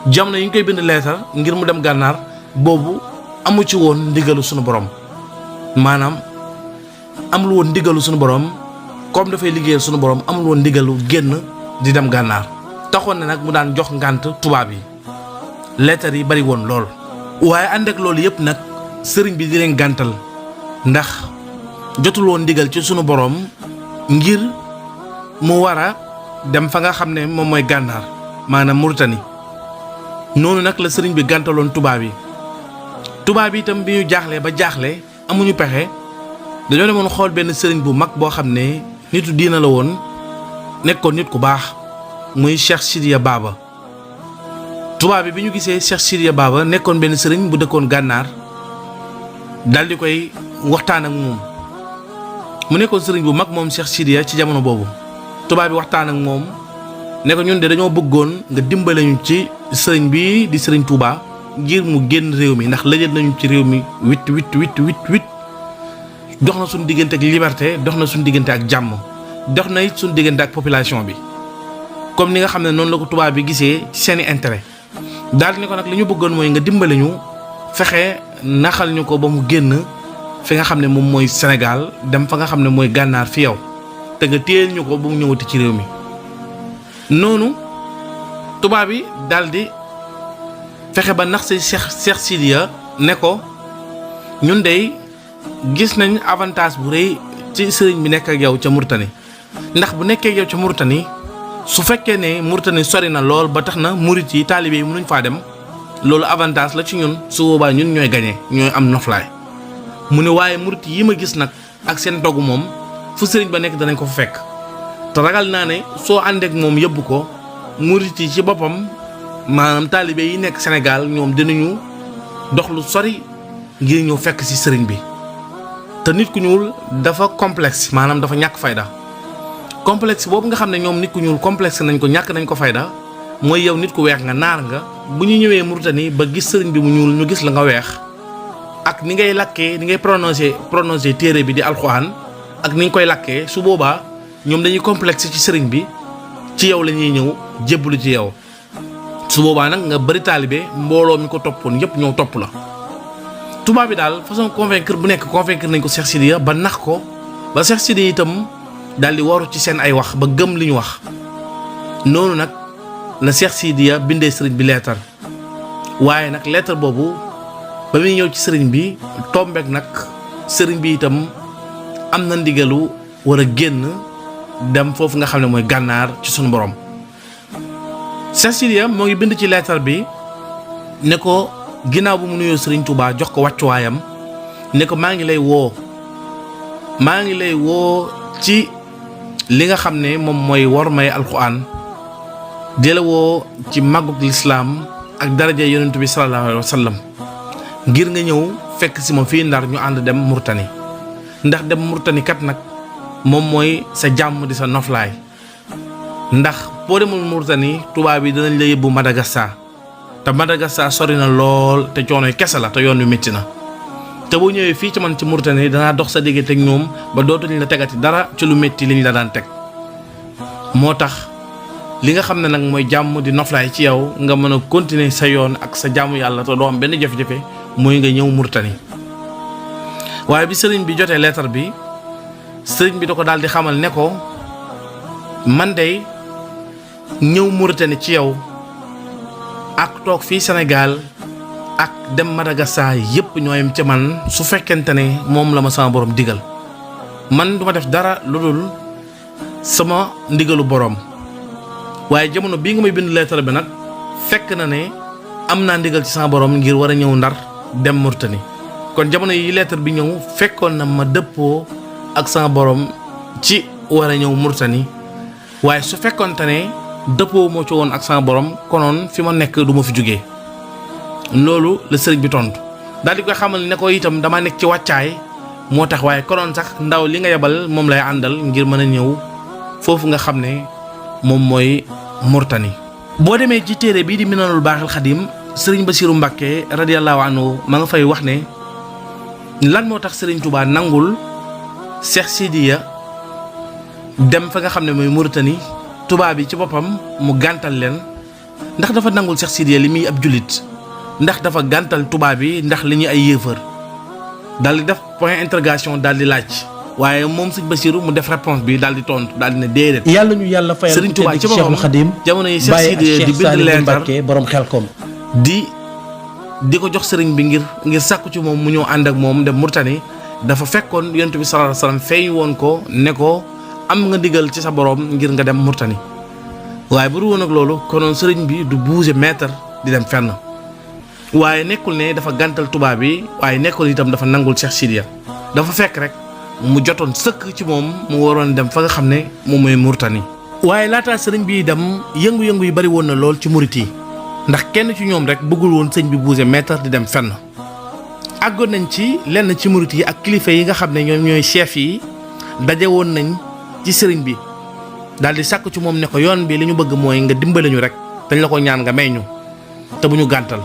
jamono yi ñu koy bind leetar ngir mu dem gànnaar boobu amu ci woon ndigalu sunu borom maanaam amul woon ndigalu sunu borom comme dafay liggéeyal sunu borom amul woon ndigalu génn di dem gànnaar taxoon na nag mu daan jox ngànt tubaab yi lettre yi bari woon lool waaye ànd ak loolu yëpp nag sëriñ bi di leen gàntal ndax jotul woon ndigal ci sunu boroom ngir mu war a dem fa nga xam ne moom mooy gànnaar maanaam Mauritanie noonu nag la sëriñ bi gàntaloon tubaab yi itam bi ñu jaaxlee ba jaaxle amuñu pexe dañoo demoon xool benn sëriñ bu mag boo xam ne nitu diina la woon nekkoon nit ku baax muy Cheikh Sidiya Baba tubaab bi ñu gisee Cheikh Sidiya Baba nekkoon benn sëriñ bu dëkkoon gànnaar daldi koy waxtaan ak moom mu nekkoon sëriñ bu mag moom Cheikh Sidiya ci jamono boobu tubaab bi waxtaan ak moom ne ko ñun de dañoo bëggoon nga dimbale ñu ci sëriñ bi di sëriñ Touba ngir mu génn réew mi ndax lëjët nañu ci réew mi wit dox na suñu diggante ak liberté dox na suñu diggante ak jàmm dox na it suñu diggante ak population bi comme ni nga xam ne noonu la ko tubaab bi gisee ci seeni intérêt daal di ne ko nag li ñu bëggoon mooy nga dimbale ñu fexe naxal ñu ko ba mu génn fi nga xam ne moom mooy Sénégal dem fa nga xam ne mooy gànnaar fi yow te nga téyel ñu ko ba mu ñëwati ci réew mi noonu tubaab bi daal di fexe ba nax si Cheikh Sidiya ne ko ñun dey gis nañ avantage bu rëy ci sëriñ bi nekk ak yow ca Mauritanie ndax bu nekkee ak yow ca Mauritanie su fekkee ne Mauritanie sori na lool ba tax na murit yi taalibe yi mënuñ faa dem loolu avantage la ci ñun su boobaa ñun ñooy gañe ñooy am noflaay mu ne waaye murit yi ma gis nag ak seen dogu moom fu sëriñ ba nekk danañ ko fa fekk te ragal naa ne soo àndeek moom yóbbu ko murit yi ci boppam maanaam taalibe yi nekk Sénégal ñoom dinañu dox lu sori ngir ñëw fekk ci sëriñ bi te nit ku ñuul dafa complexe maanaam dafa ñàkk fayda complexe boobu nga xam ne ñoom nit ku ñuul complexe nañ ko ñàkk nañ ko fayda mooy yow nit ku weex nga naar nga bu ñu ñëwee Mauritanie ba gis sëriñ bi mu ñuul ñu gis la nga weex ak ni ngay lakkee ni ngay prononcer téere bi di alxuraan ak ni nga koy lakkee su boobaa ñoom dañuy complexe ci sëriñ bi ci yow la ñuy ñëw jébbalu ci yow su boobaa nag nga bari taalibe mbooloo mi ko toppoon yépp ñëw topp la tubaab bi daal façon convaincre bu nekk convaincre nañ ko Cheikh Sidiya ba nax ko ba Cheikh Sidiya itam daal di waru ci seen ay wax ba gëm li ñu wax noonu nag la Cheikh Sidiya bindee sëriñ bi leetar waaye nag leetar boobu ba muy ñëw ci sëriñ bi tombeek nag sëriñ bi itam am na ndigalu war a génn dem foofu nga xam ne mooy gànnaar ci sunu borom Cheikh Sidiya moo ngi bind ci leetar bi ne ko ginnaaw bu mu nuyoo sëriñ Touba jox ko wàccuwaayam ne ko maa ngi lay woo ci li nga xam ne moom mooy war may alxuraan di la woo ci màggug lislaam ak daraja yonent bi sallallahu alayhi wa sallam ngir nga ñëw fekk si ma fii Ndar ñu ànd dem Mauritanie ndax dem Mauritanie kat nag moom mooy sa jàmm di sa noflaay ndax boo demul Mauritanie tubaab yi danañ la yóbbu Madagascar te Madagascar sori na lool te coonoy kese la te yoon wi métti na te boo ñëwee fii ci man ci Mauritanie danaa dox sa diggante ak ñoom ba dootuñ la tegati dara ci lu métti liñ la daan teg moo tax li nga xam ne nag mooy jàmm di noflaay ci yow nga mën a continuer sa yoon ak sa jàmm yàlla te doo am benn jafe-jafe mooy nga ñëw Mauritanie waaye bi sëriñ bi jotee leetar bi sëriñ bi da ko daal di xamal ne ko man dey ñëw Mauritanie ci yow ak toog fii Sénégal ak dem Madagascar yépp ñooyam ca man su fekkente ne moom la ma sama borom digal man duma def dara lu dul sama ndigalu borom waaye jamono bii nga may bind leetar bi nag fekk na ne am naa ndigal ci sama borom ngir war a ñëw Ndar dem Mauritanie kon jamono yi leetar bi ñëw fekkoon na ma dëppoo ak sama borom ci war a ñëw Mauritanie waaye su fekkoonte ne dëppoo moo ci woon ak sama borom konoon fi ma nekk du ma fi jógee loolu la sëriñ bi tontu daal di koy xamal ne ko itam dama nekk ci wàccaay moo tax waaye konoon sax ndaw li nga yebal moom lay àndal ngir mën a ñëw foofu nga xam ne moom mooy Mauritanie. boo demee ci téere bii di Minanul Baaxil Xadim sëriñ Basiiru Mbàkke radiyallahu anhu ma nga fay wax ne lan moo tax sëriñ Touba nangul Cheikh Sidiya dem fa nga xam ne mooy Mauritanie tubaab bi ci boppam mu gàntal leen ndax dafa nangul Cheikh Sidiya li muy ab jullit ndax dafa gàntal tubaab bi ndax li ñuy ay yéefar daal di def point interrogation daal di laaj waaye moom sëñ Basiru mu def réponse bi daal di tontu daal di ne déedéet. yàlla ñu yàlla fayal Sëriñ Tuubaa ci Cheikhul Khadim jamono yi Cheikh Baye ak Sidiya di Cheikh bind Saliou leetar Mbacké borom Xelkom di ko jox sëriñ bi ngir sàkku ci moom mu ñëw ànd ak moom dem Murtani dafa fekkoon yonent bi sallallahu alayhi wasallam feeñ woon ko ne ko am nga digal ci sa borom ngir nga dem Murtani waaye bu dul woon ak loolu konoon sëriñ bi du bouger mètre di dem fenn waaye nekkul ne dafa gàntal tubaab bi waaye nekkul itam dafa nangul Cheikh Sidiya dafa fekk rek mu jotoon sëkk ci moom mu waroon dem fa nga xam ne moom mooy Murtani waaye laataa sëriñ bi dem yëngu-yëngu yi bari woon na lool ci murit yi ndax kenn ci ñoom rek bëggul woon sëñ bi bouger mètre di dem fenn àggoon nañ ci lenn ci murit yi ak kilifa yi nga xam ne ñoom ñooy chef yi daje woon nañ ci sëriñ bi daal di sàkk ci moom ne ko yoon bi li ñu bëgg mooy nga dimbale ñu rek dañ la ko ñaan nga may ñu te bu ñu gàntal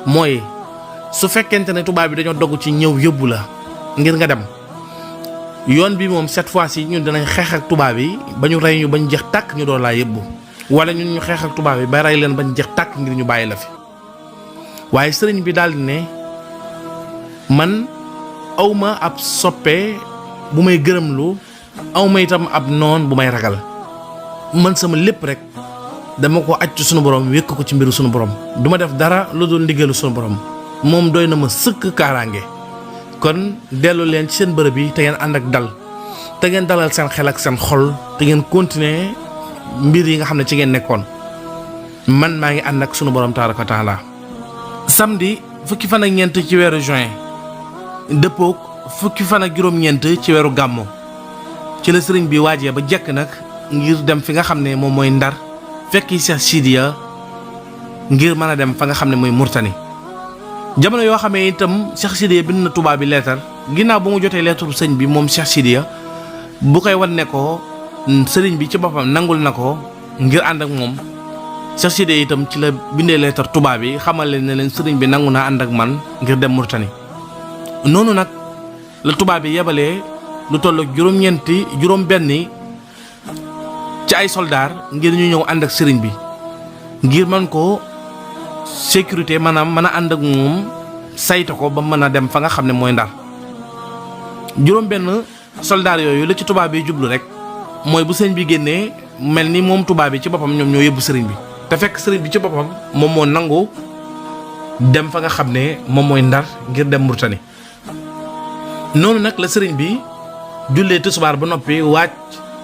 mooy su fekkente ne tubaab bi dañoo dogg ci ñëw yóbbu la ngir nga dem yoon bi moom cette fois-ci ñun dinañ xeex ak tubaab yi ba ñu rey ñu bañ jeex tàkk ñu doon laa yóbbu wala ñun ñu xeex ak tubaab yi ba rey leen bañ jeex tàkk ngir ñu bàyyi la fi waaye sëriñ bi daal di ne man awma ab soppe bu may gërëmlu awma itam ab noon bu may ragal man sama lépp rek dama ko acc sunu borom wékk ko ci mbiru sunu borom duma def dara lu dul ndigalu sunu borom moom doy na ma sëkk kaaraange kon dellu leen ci seen bërëb yi te ngeen ànd ak dal te ngeen dalal seen xel ak seen xol te ngeen continuer mbir yi nga xam ne ci ngeen nekkoon man maa ngi ànd ak sunu borom tabaraka wa taala samedi fukki fan ak ñeent ci weeru juin dëppook fukki fan ak juróom-ñeent ci weeru gàmmo ci la sëriñ bi waajee ba jekk nag ngir dem fi nga xam ne moom mooy Ndar fekki Cheikh Sidiya ngir mën a dem fa nga xam ne mooy Murtani jamono yoo xamee itam Cheikh Sidiya bind na tubaab bi leetar ginnaaw bu mu jotee leetaru sëñ bi moom Cheikh Sidiya bu koy wan ne ko sëriñ bi ci boppam nangul na ko ngir ànd ak moom Cheikh Sidiya itam ci la bindee leetar tubaab bi xamal leen ne leen sëriñ bi nangu naa ànd ak man ngir dem Murtani noonu nag la tubaab bi yebalee lu toll juróom-benni ci ay soldaar ngir ñu ñëw ànd ak sëriñ bi ngir mën ko sécurité maanaam mën a ànd ak moom sayta ko ba mën a dem fa nga xam ne mooy Ndar juróom-benn soldaar yooyu la ci tubaab bi jublu rek mooy bu sëriñ bi génnee mel ni moom tubaab bi ci boppam ñoom ñoo yóbbu sëriñ bi te fekk sëriñ bi ci boppam moom moo nangu dem fa nga xam ne moom mooy Ndar ngir dem Murtani noonu nag la sëriñ bi jullee tisbaar ba noppi waaj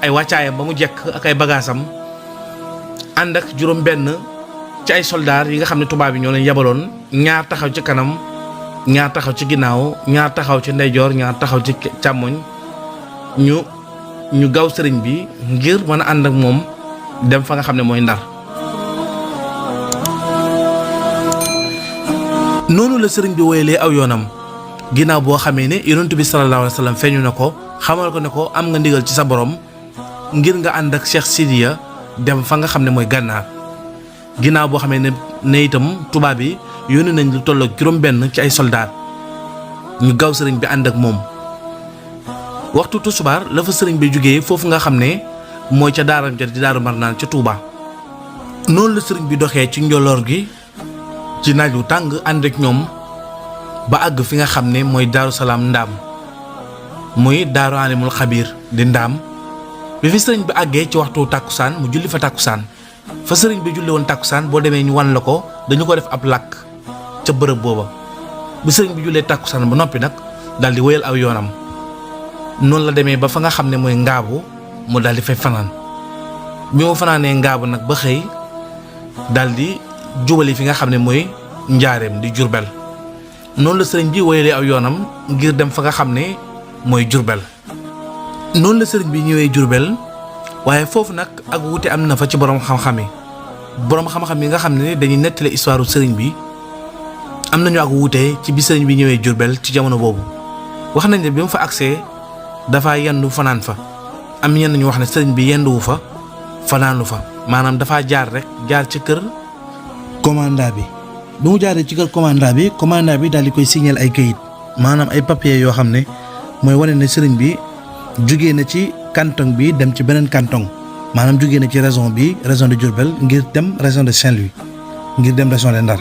ay wàccaayam ba mu jekk ak ay bagaasam ànd ak juróom-benn ci ay soldaar yi nga xam ne tubaab yi ñoo leen yabaloon ñaar taxaw ci kanam ñaar taxaw ci ginnaaw ñaar taxaw ci ndeyjoor ñaar taxaw ci càmmoñ ñu gaw sëriñ bi ngir mën a ànd ak moom dem fa nga xam ne mooy Ndar noonu la sëriñ bi woyalee aw yoonam ginnaaw boo xamee ne yonent bi sallallahu alayhi wa sallam feeñu na ko xamal ko ne ko am nga ndigal ci sa borom ngir nga ànd ak Cheikh Sidiya dem fa nga xam ne mooy Gànnaar ginnaaw boo xamee ne itam tubaab yi yónni nañ lu toll ak juróom-benn ci ay soldaar ñu gaw sëriñ bi ànd ak moom waxtu tusubaar la fa sëriñ bi jógee foofu nga xam ne mooy ca daaram ja di Daaru Marnaan ca Touba noonu la sëriñ bi doxee ci njoloor gi ci naaj wu tàng ànd ak ñoom ba àgg fi nga xam ne mooy Daaru Salaam Ndaam muy Daaru Alimul Xabiir di Ndaam bi fi sëriñ bi àggee ci waxtu tàkkusaan mu julli fa tàkkusaan fa sëriñ bi julli woon tàkkusaan boo demee ñu wan la ko dañu ko def ab làkk ca bërëb booba bi sëriñ bi jullee tàkkusaan ba noppi nag daal di wéyal aw yoonam noonu la demee ba fa nga xam ne mooy Ngaabu mu daal di fay fanaan bi mu fanaanee Ngaabu nag ba xëy daal di jubali fi nga xam ne mooy Njaareem di Jurbel noonu la sëriñ bi wéyalee aw yoonam ngir dem fa nga xam ne mooy Jurbel noonu la sëriñ bi ñëwee Jurbel waaye foofu nag ak wuute am na fa ci borom xam-xam yi nga xam ne dañuy nettali histoire sëriñ bi am nañu ak wuute ci bi sëriñ bi ñëwee Jurbel ci jamono boobu wax nañ ne bi mu fa agsee dafa yendu fanaan fa am ñenn ñu wax ne sëriñ bi yenduwu fa fanaanu fa maanaam dafa jaar ci kër commandant bi mu jaaree ci kër commandant bi daal di koy signer ay kayit maanaam ay papier yoo xam ne mooy wane ne sëriñ bi jugee na ci canton bi dem ci beneen canton maanaam jugee na ci région de Diourbel ngir dem région de Saint-Louis ngir dem région de Ndar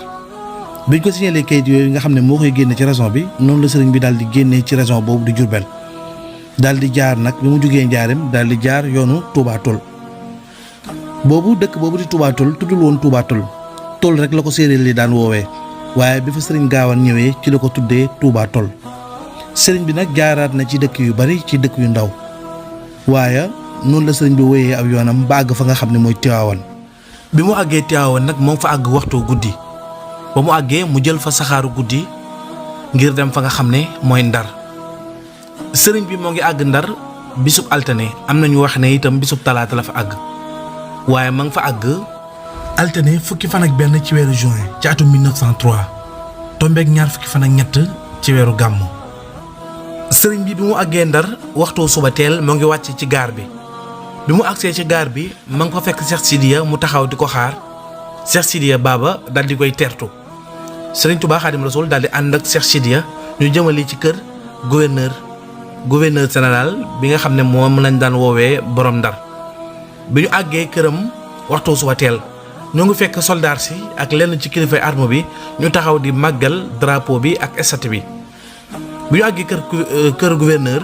biñ ko signalee kayit yooyu nga xam ne moo koy génne ci région bi noonu la sëriñ bi daal di génnee ci région boobu di Diourbel daal di jaar nag bi mu jógee Njaareem daal di jaar yoonu Touba Toul. boobu dëkk boobu di Touba Toul tuddul woon Touba Toul Toul rek la ko séeréer li daan woowee waaye bi fa sëriñ Gaawaan ñëwee ci la ko tuddee Touba Toul. sëriñ bi nag jaaraat na ci dëkk yu bari ci dëkk yu ndaw waaye noonu la sëriñ bi wéyee ab yoonam ba àgg fa nga xam ne mooy Tiwaawan. bi mu àggee Tiwaawan nag moom fa àgg waxtu guddi ba mu àggee mu jël fa saxaaru guddi ngir dem fa nga xam ne mooy Ndar. sëriñ bi moo ngi àgg Ndar bisub altine am na ñu wax ne itam bisub talaata la fa àgg waaye ma nga fa àgg altine fukki fan ak benn ci weeru juin ci atum 1903 tombeek ñaar fukki fan ak ñett ci weeru gàmmu. sëriñ bi mu àggee Ndar waxtu suba teel moo ngi wàcc ci gaar bi mu agsee ci gaar bi ma nga fa fekk Cheikh Sidiya mu taxaw di ko xaar Cheikh Sidiya Baba dal di koy tertu. Sëriñ Tuubaa Xaadim Rasuul daal di ànd ak Cheikh Sidiya ñu jëmali ci kër gouverneur général bi nga xam ne moom lañ daan woowee borom Ndar. bi ñu àggee këram waxtu suba teel ñoo ngi fekk soldaar si ak lenn ci kilifay arme bi ñu taxaw di màggal drapeau bi ak statue bi. bi ñu àggee kër gouverneur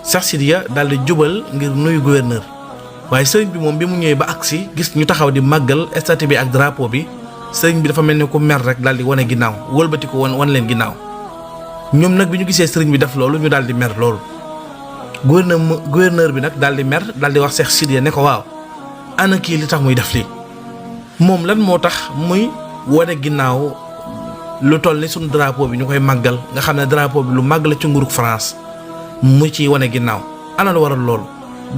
Cheikh Sidiya daal di jubal ngir nuyu gouverneur waaye sëriñ bi moom bi mu ñëwee ba agsi gis ñu taxaw di màggal statue bi ak drapeau bi sëriñ bi dafa mel ni ku mer rek daal di wane ginnaaw wëlbati ko wan leen ginnaaw. ñoom nag bi ñu gisee sëriñ bi def loolu ñu daal di mer loolu gouverneur bi nag daal di mer daal di wax Cheikh Sidiya ne ko waaw ana kii li tax muy def lii moom lan moo tax muy wane ginnaaw lu toll ni suñu drapeau bi ñu koy màggal nga xam ne drapeau bi lu màgg la ci nguurug France mu ci wane ginnaaw ana lu waral loolu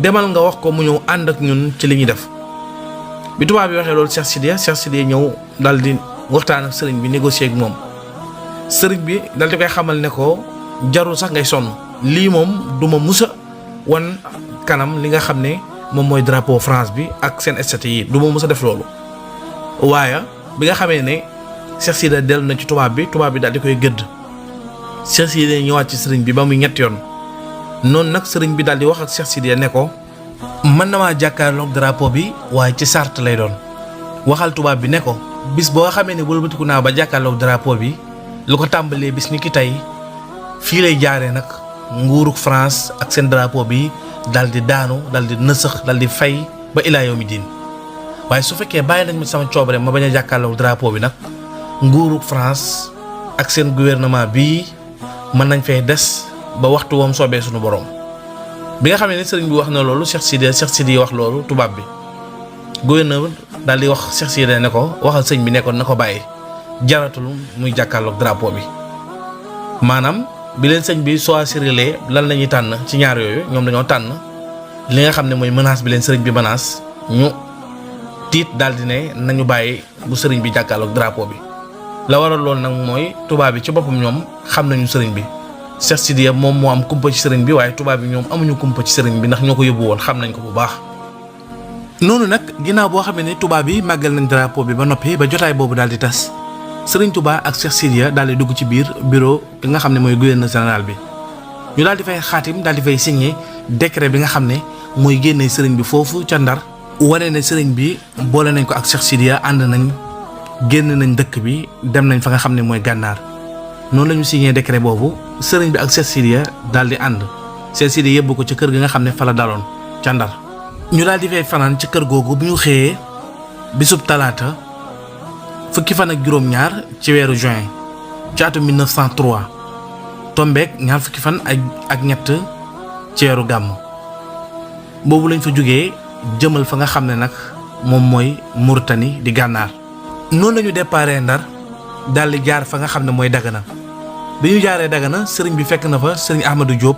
demal nga wax ko mu ñëw ànd ak ñun ci li ñuy def. bi tubaab bi waxee loolu Cheikh Sidiya ñëw daal di waxtaan ak sëriñ bi négocier ak moom sëriñ bi daal di koy xamal ne ko jarul sax ngay sonn lii moom du ma musa wan kanam li nga xam ne moom mooy drapeau France bi ak seen statue yi du ma musa def loolu. waaye bi nga xamee ne Cheikh Sidiya dellu na ci tubaab bi daal di koy gëdd Cheikh Sidiya ñëwaat ci sëriñ bi ba muy ñetti yoon noonu nag sëriñ bi daal di wax ak Cheikh Sidiya ne ko mën na maa jàkkaarloog drapeau bi waaye ci sart lay doon waxal tubaab bi ne ko bis boo xamee ne wëlbatiku naa ba jàkkaarloog drapeau bi lu ko tàmbalee bis ni ki tey fii lay jaaree nag nguurug France ak seen drapeau bi dal di daanu dal di nësëx dal di fay ba ilaa yawmi diin waaye su fekkee bàyyi nañ ma sama coobare ma bañ a jàkkaarloog drapeau bi nag nguurug France ak seen gouvernement bii mën nañ fay des ba waxtu woom soobee suñu borom. bi nga xamee ne sëriñ bi wax na loolu Cheikh Sidiya wax loolu tubaab bi gouverneur daal di wax Cheikh Sidiya ne ko waxal sëñ bi nekkoon na ko bàyyi jaratul muy jàkkaarloog drapeau bi maanaam bi leen sëñ bi choisiré lan la ñuy tànn ci ñaar yooyu ñoom dañoo tànn li nga xam ne mooy menace bi leen sëriñ bi menace ñu tiit daal di ne nañu bàyyi bu sëriñ bi jàkkaarloog drapeau bi. la waral loolu nag mooy tubaab bi ci boppam ñoom xam nañu sëriñ bi Cheikh Sidiya moom moo am kumpa ci sëriñ bi waaye tubaab bi ñoom amuñu kumpa ci sëriñ bi ndax ñoo ko yóbbu woon xam nañ ko bu baax. noonu nag ginnaaw boo xamee ne tubaab bi màggal nañ drapeau bi ba noppi ba jotaay boobu daal di tas sëriñ Touba ak Cheikh Sidiya daal di dugg ci biir bureau bi nga xam ne mooy gouverneur général bi ñu daal di fay xaatim daal di fay signé décret bi nga xam ne mooy génnee sëriñ bi foofu ca Ndar wane ne sëriñ bi boole nañ ko ak Cheikh Sidiya ànd nañ génn nañ dëkk bi dem nañ fa nga xam ne mooy gànnaar noonu la ñu signé décret boobu sëriñ bi ak Cheikh Sidiya daal di ànd Cheikh Sidiya yóbbu ko ca kër gi nga xam ne fa la daloon ca Ndar ñu daal di fay fanaan ci kër googu bu ñu xëyee bisub talaata fukki fan ak juróom-ñaar ci weeru juin ci atum 1903 tombeek ñaar fukki fan ak ñett ci weeru gàmm boobu lañ fa jógee jëmal fa nga xam ne nag moom mooy Mauritanie di gànnaar noonu lañu déparé Ndar daal di jaar fa nga xam ne mooy Dagana bi ñu jaaree Dagana sëriñ bi fekk na fa sëriñ Ahmadou Diop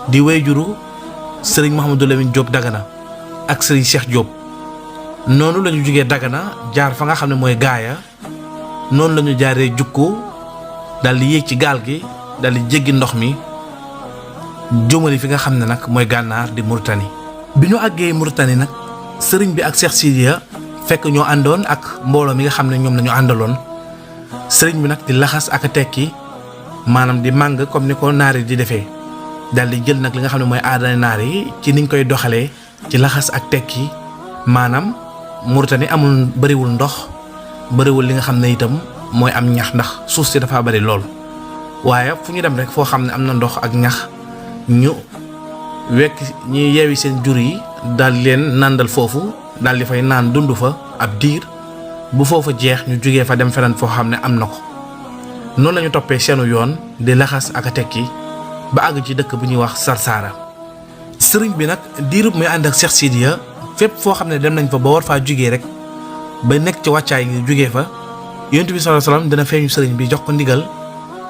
di wayjuru sëriñ Mouhamadou Lamine Diop Dagana ak sëriñ Cheikh Diop noonu la ñu jógee Dagana jaar fa nga xam ne mooy Gaaya noonu la ñu jaaree Jukko daal di yéeg ci gaal gi daal di jéggi ndox mi jëmali fi nga xam ne nag mooy gànnaar di Mauritanie. bi ñu àggee Mauritanie nag sëriñ bi ak Cheikh Sidiya fekk ñoo àndoon ak mbooloo mi nga xam ne ñoom la ñu àndaloon sëriñ bi nag di laxas ak a tekki maanaam di màng comme ni ko naar yi di defee daal di jël nag li nga xam ne mooy aada naar yi ci niñ koy doxalee ci laxas ak tekki maanaam Mauritanie amul bëriwul ndox bëriwul li nga xam ne itam mooy am ñax ndax suuf si dafa bëri lool waaye fu ñu dem rek foo xam ne am na ndox ak ñax ñu wekk ñi yeewi seen jur yi daal leen nàndal foofu daal di fay naan dund fa ab diir bu foofa jeex ñu jógee fa dem feneen foo xam ne am na ko. noonu la ñu toppee seenu yoon di laxas ak a tekki ba àgg ci dëkk bu ñuy wax Sarsara. sëriñ bi nag diirub muy ànd ak Cheikh Sidiya fépp foo xam ne dem nañ fa ba war faa jugee rek ba nekk ci wàccaay ngir jugee fa Yonent bi sallallahu alayhi wasallam dina feeñu sëriñ bi jox ko ndigal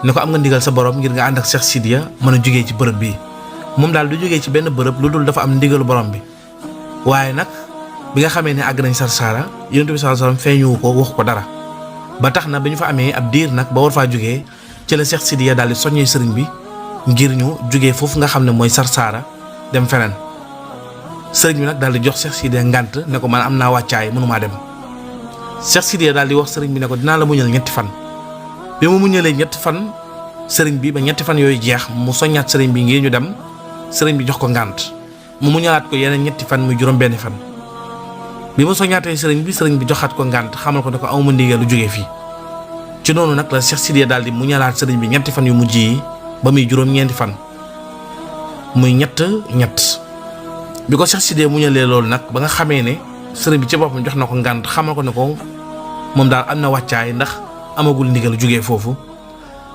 ne ko am nga ndigal sa borom ngir nga ànd ak Cheikh Sidiya mën a jugee ci bërëb bii. moom daal du jugee ci benn bërëb lu dul dafa am ndigalu borom bi waaye nag bi nga xamee ne àgg nañ Sarsara Yonent bi sallallahu alayhi wasallam feeñuwu ko wax ko dara. ba tax na bi ñu fa amee ab diir nag ba war faa jugee ci la Cheikh Sidiya daal di soññee sëriñ bi ngir ñu jugee foofu nga xam ne mooy Sarsara dem feneen sëriñ bi nag daal di jox Cheikh Sidiya ngànt ne ko man am naa wàccaay mënumaa dem. Cheikh Sidiya daal di wax sëriñ bi ne ko dinaa la muñal ñetti fan bi mu muñalee ñetti fan sëriñ bi ba ñetti fan yooyu jeex mu soññaat sëriñ bi ngir ñu dem sëriñ bi jox ko ngànt mu muñalaat ko yeneen ñetti fan muy juróom-benni fan. bi mu soññaatee sëriñ bi joxaat ko ngànt xamal ko ne ko amuma ndigal lu jógee fii ci noonu nag la Cheikh Sidiya daal di mu ñalaat sëriñ bi ñetti fan yu mujj yi ba muy juróom-ñeenti fan muy ñett bi ko Cheikh Sidiya mu ñalee loolu nag ba nga xamee ne sëriñ bi ci boppam jox na ko ngànt xamal ko ne ko moom daal am na wàccaay ndax amagul ndigal lu jógee foofu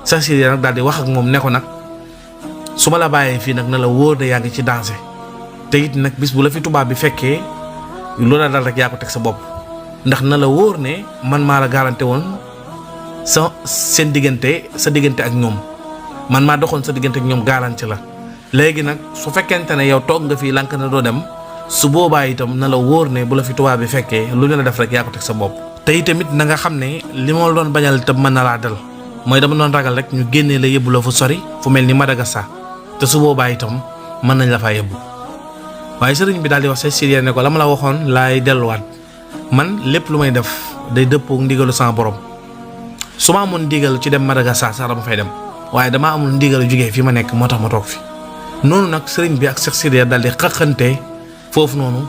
Cheikh Sidiya nag daal di wax ak moom ne ko nag su ma la bàyyee fii nag na la wóor ne yaa ngi ci danger te it nag bis bu la fi tubaab bi fekkee loola dal rek yaa ko teg sa bopp ndax na la wóor ne man maa la garanté woon sa diggante ak ñoom man maa doxoon sa diggante ak ñoom garanti la léegi nag su fekkente ne yow toog nga fii lànk na doo dem su boobaa itam na la wóor ne bu la fi tubaab bi fekkee lu ñu la def rek yaa ko teg sa bopp. te itamit na nga xam ne li ma doon bañal itam mën na laa dal mooy dama doon ragal rek ñu génnee la yóbbu la fu sori fu mel ni Madagascar te su boobaa itam mën nañ la faa yóbbu. waaye sëriñ bi daal di wax Cheikh Sidiya ne ko la ma la waxoon laay delluwaat man lépp lu may def day dëppoo ndigalu sama borom su ma amoon ndigal ci dem Madagascar sax dama fay dem waaye damaa amul ndigalu jógee fi ma nekk moo tax ma toog fi. noonu nag sëriñ bi ak Cheikh Sidiya daal di xaqante foofu noonu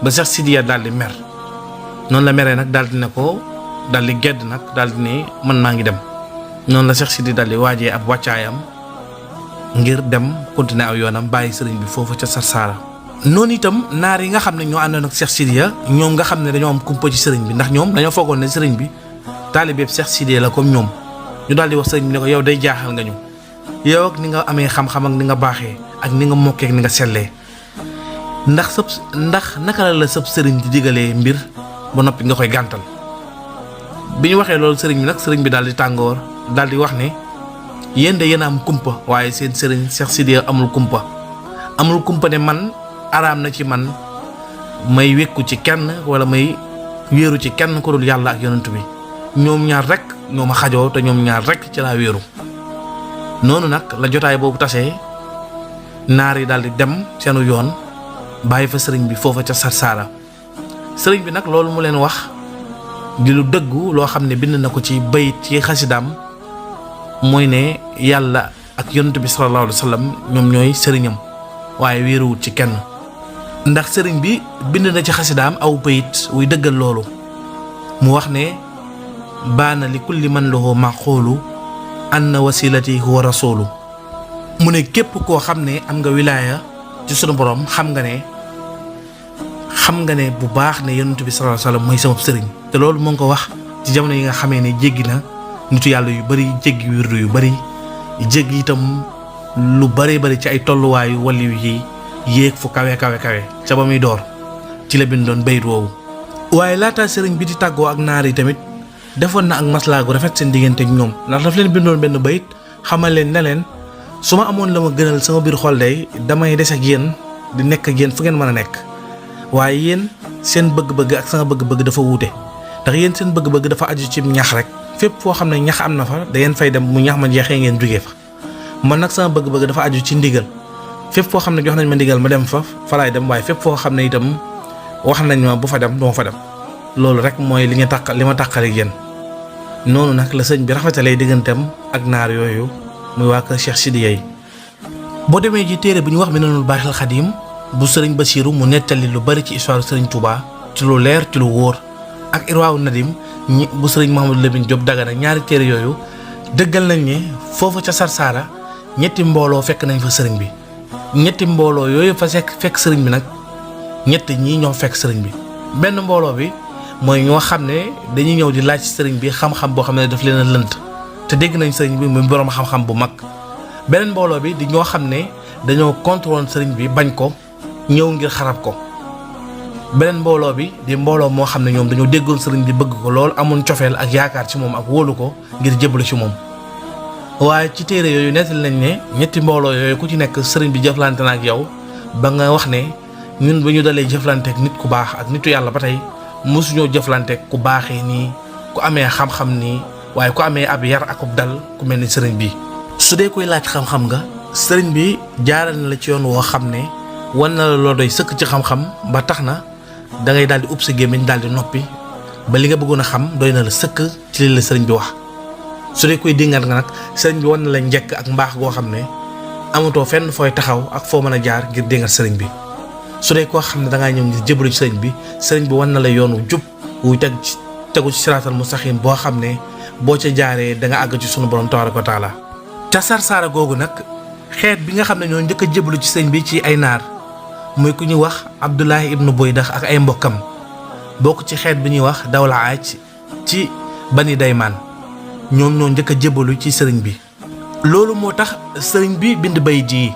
ba Cheikh Sidiya daal di mer noonu la meree nag daal di ne ko daal di gedd nag daal di ne man maa ngi dem noonu la Cheikh Sidiya daal di waajee ab wàccaayam ngir dem continuer aw yoonam bàyyi sëriñ bi foofu ca Sarsara. noonu itam naar yi nga xam ne ñoo àndoon ak Cheikh Sidiya ñoom nga xam ne dañoo am kumpa ci sëriñ bi ndax ñoom dañoo foogoon ne sëriñ bi taalibeeb Cheikh Sidiya la comme ñoom ñu daal di wax sëriñ bi ne ko yow day jaaxal nga ñu yow ak ni nga amee xam-xam ak ni nga baaxee ak ni nga mokkee ak ni nga sellee ndax naka la sëb sëriñ di digalee mbir ba noppi nga koy gàntal. bi ñu waxee loolu sëriñ bi nag sëriñ bi daal di tàngoor daal di wax ne yéen de yéen a am kumpa waaye seen sëriñ Cheikh Sidiya amul kumpa ne man araam na ci man may wékku ci kenn wala may wéeru ci kenn ko dul yàlla ak yonent bi ñoom ñaar rek ñoo ma xajoo te ñoom ñaar rek ci laa wéeru. noonu nag la jotaay boobu tasee naar yi daal di dem seenu yoon bàyyi fa sëriñ bi foofa ca Sarsara sëriñ bi nag loolu mu leen wax di lu dëggu loo xam ne bind na ko ci bayit ci xasidaam mooy ne yàlla ak yonent bi sallallahu alayhi wa sallam ñoom ñooy sëriñam waaye wéeruwut ci kenn. ndax sëriñ bi bind na ci xasidaam aw bayit wuy dëggal loolu mu wax ne baana li kulli man lahu maqulu anna wasilati huwa rasulu mu ne képp koo xam ne am nga wilaaya ci sunu borom xam nga ne bu baax ne yonent bi sallallahu alayhi wasallam mooy sama sëriñ te loolu moo ngi ko wax ci jamono yi nga xamee ne jéggi na nitu yàlla yu bari jéggi wirdu yu bari jéggi itam lu bari ci ay tolluwaayu waliyu yi yéeg fu kawe ca ba muy door ci la bindoon bayit woowu. waaye laata sëriñ bi di tàggoo ak naar yi tamit defoon na ak maslaa gu rafet seen diggante ak ñoom ndax daf leen bindoon benn bayit xamal leen ne leen su ma amoon la ma gënal sama biir xol day damay des ak yéen di nekk ak yéen fu ngeen mën a nekk waaye yéen seen bëgg-bëgg ak sama bëgg-bëgg dafa wuute ndax yéen seen bëgg-bëgg dafa aju ci ñax rek fépp foo xam ne ñax am na fa da ngeen fay dem mu ñax ma jeexee ngeen jógee fa man nag sama bëgg-bëgg dafa aju ci ndigal fépp foo xam ne jox nañ ma ndigal ma dem fa laay dem waaye fépp foo xam ne itam wax nañ ma bu fa dem duma fa dem loolu rek mooy li ma tàqale yéen. noonu nag la sëñ bi rafetalee digganteem ak naar yooyu muy waa kër Cheikh Sidiya yi. boo demee ci téere bu ñu wax Minanul Baaxil Xadiim bu sëriñ Basiiru mu nettali lu bari ci histoire sëriñ Touba ci lu leer ci lu wóor ak Irwaawu Nadim bu sëriñ Mouhamadou Lamine Diop Dagana ñaari téere yooyu dëggal nañ ne foofu ca Sarsara ñetti mbooloo fekk nañ fa sëriñ bi ñetti mbooloo yooyu fa fekk sëriñ bi nag ñett ñii ñoo fekk sëriñ bi. benn mbooloo bi mooy ñoo xam ne dañuy ñëw di laaj sëriñ bi xam-xam boo xam ne daf leen a lënt te dégg nañ sëriñ bi muy boroom xam-xam bu mag. beneen mbooloo bi di ñoo xam ne dañoo contrôle sëriñ bi bañ ko ñëw ngir xarab ko. beneen mbooloo bi di mbooloo moo xam ne ñoom dañoo déggoon sëriñ bi bëgg ko lool amoon cofeel ak yaakaar ci moom ak wóolu ko ngir jébbalu ci moom. waaye ci téere yooyu nettali nañ ne ñetti mbooloo yooyu ku ci nekk sëriñ bi jëflante na ak yow ba nga wax ne ñun ba ñu dalee jëflante ak nit ku baax ak nitu yàlla ba tey mosuñoo jëflante ak ku baaxee nii ku amee xam-xam nii waaye ku amee ab yar akub dal ku mel ni sëriñ bi. su dee koy laaj xam-xam nga sëriñ bi jaaral na la ci yoon woo xam ne wan na la loo doy sëkk ci xam-xam ba tax na da ngay daal di ub sa gémmiñ daal di noppi ba li nga bëggoon a xam doy na la sëkk ci li la sëriñ bi wax. su dee koy dingat nga nag sëriñ bi wan na la njëkk ak mbaax goo xam ne amatoo fenn fooy taxaw ak foo mën a jaar ngir dingat sëriñ bi. su dee koo xam ne dangaa ñëw ngir jébbalu ci sëriñ bi wan na la yoon wu jub wuy tegu ci siraatal mustaqim boo xam ne boo ca jaaree da nga àgg ci sunu borom tabaaraka wa taala. ca Sarsara googu nag xeet bi nga xam ne ñoo njëkk a jébbalu ci sëriñ bi ci ay naar muy ku ñuy wax Abdullahi ibnu Boydax ak ay mbokkam bokk ci xeet bi ñuy wax Dawla Aaj ci Bani Daymaan ñoom ñoo njëkk a jébbalu ci sëriñ bi. loolu moo tax sëriñ bi bind bayit yi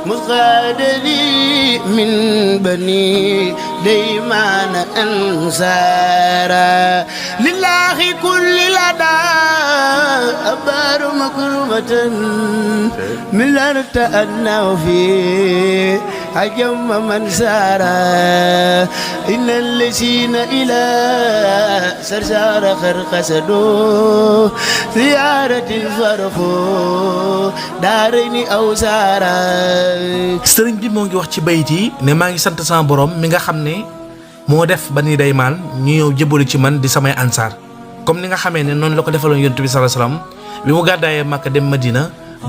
مصاد لي من بني ديمان أنصارا لله كل لدى أبار مكرمة من الأرض أنه فيه حجم من سارا إن الذين إلى سرسار خرقسدوا زيارة الفرق دارني أو سارا. sëriñ bi moo ngi wax ci bayit yi ne maa ngi sant sama borom mi nga xam ne moo def Bani Daymaan ñu ñëw jébbalu ci man di samay ansaar comme ni nga xamee ne noonu la ko defaloon yonent bi sallallahu alayhi wasallam bi mu gàddaayee Makka dem Madina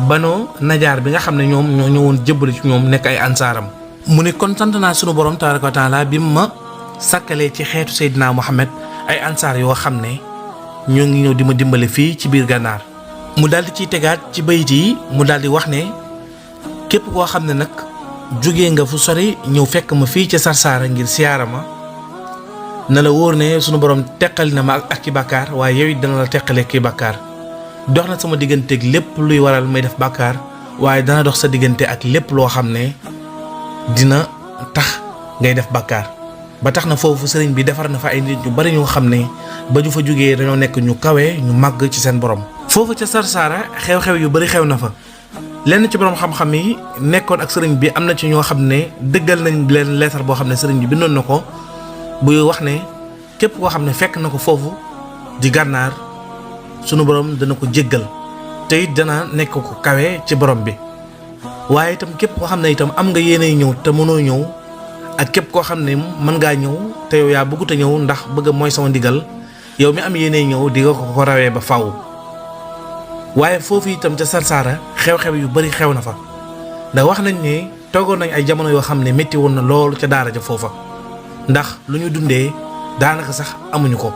Banu Najaar bi nga xam ne ñoom ñoo ñëwoon jébbalu ci ñoom nekk ay ansaaram. mu ne kon sant naa sunu borom tabaaraka wa taala bi ma sàkkalee ci xeetu Seydina Muhammad ay ansaar yoo xam ne ñoo ngi ñëw di ma dimbale fii ci biir gànnaar. mu daal di ciy tegaat ci bayit yi mu daal di wax ne képp koo xam ne nag jógee nga fu sori ñëw fekk ma fii ca Sarsara ngir siyaara ma na la wóor ne sunu borom teqali na ma ak ki bàkkaar waaye yow it dana la teqalee ki bàkkaar dox na sama digganteeg lépp luy waral may def bàkkaar waaye dana dox sa diggante ak lépp loo xam ne dina tax ngay def bàkkaar ba tax na foofu sëriñ bi defar na fa ay nit ñu bari ñoo xam ne ba ñu fa jógee dañoo nekk ñu kawe ñu màgg ci seen borom. foofu ca Sarsara xew-xew yu bari xew na fa lenn ci borom xam-xam yi nekkoon ak sëriñ bi am na ci ñoo xam ne dëggal nañ leen leetar boo xam ne sëriñ bi bindoon na ko buy wax ne képp koo xam ne fekk na ko foofu di gànnaar sunu borom dana ko jéggal te it dana nekk ko kawe ci borom bi. waaye itam képp koo xam ne itam am nga yéenay ñëw te mënoo ñëw ak képp koo xam ne mën ngaa ñëw te yow yaa bëggut a ñëw ndax bëgg mooy sama ndigal yow mi am yéenay ñëw di nga ko rawee ba faw. waaye foofu itam ca Sarsara xew-xew yu bari xew na fa ndax wax nañ ne toogoon nañ ay jamono yoo xam ne métti woon na loolu ca daara ja foofa ndax lu ñu dundee daanaka sax amuñu ko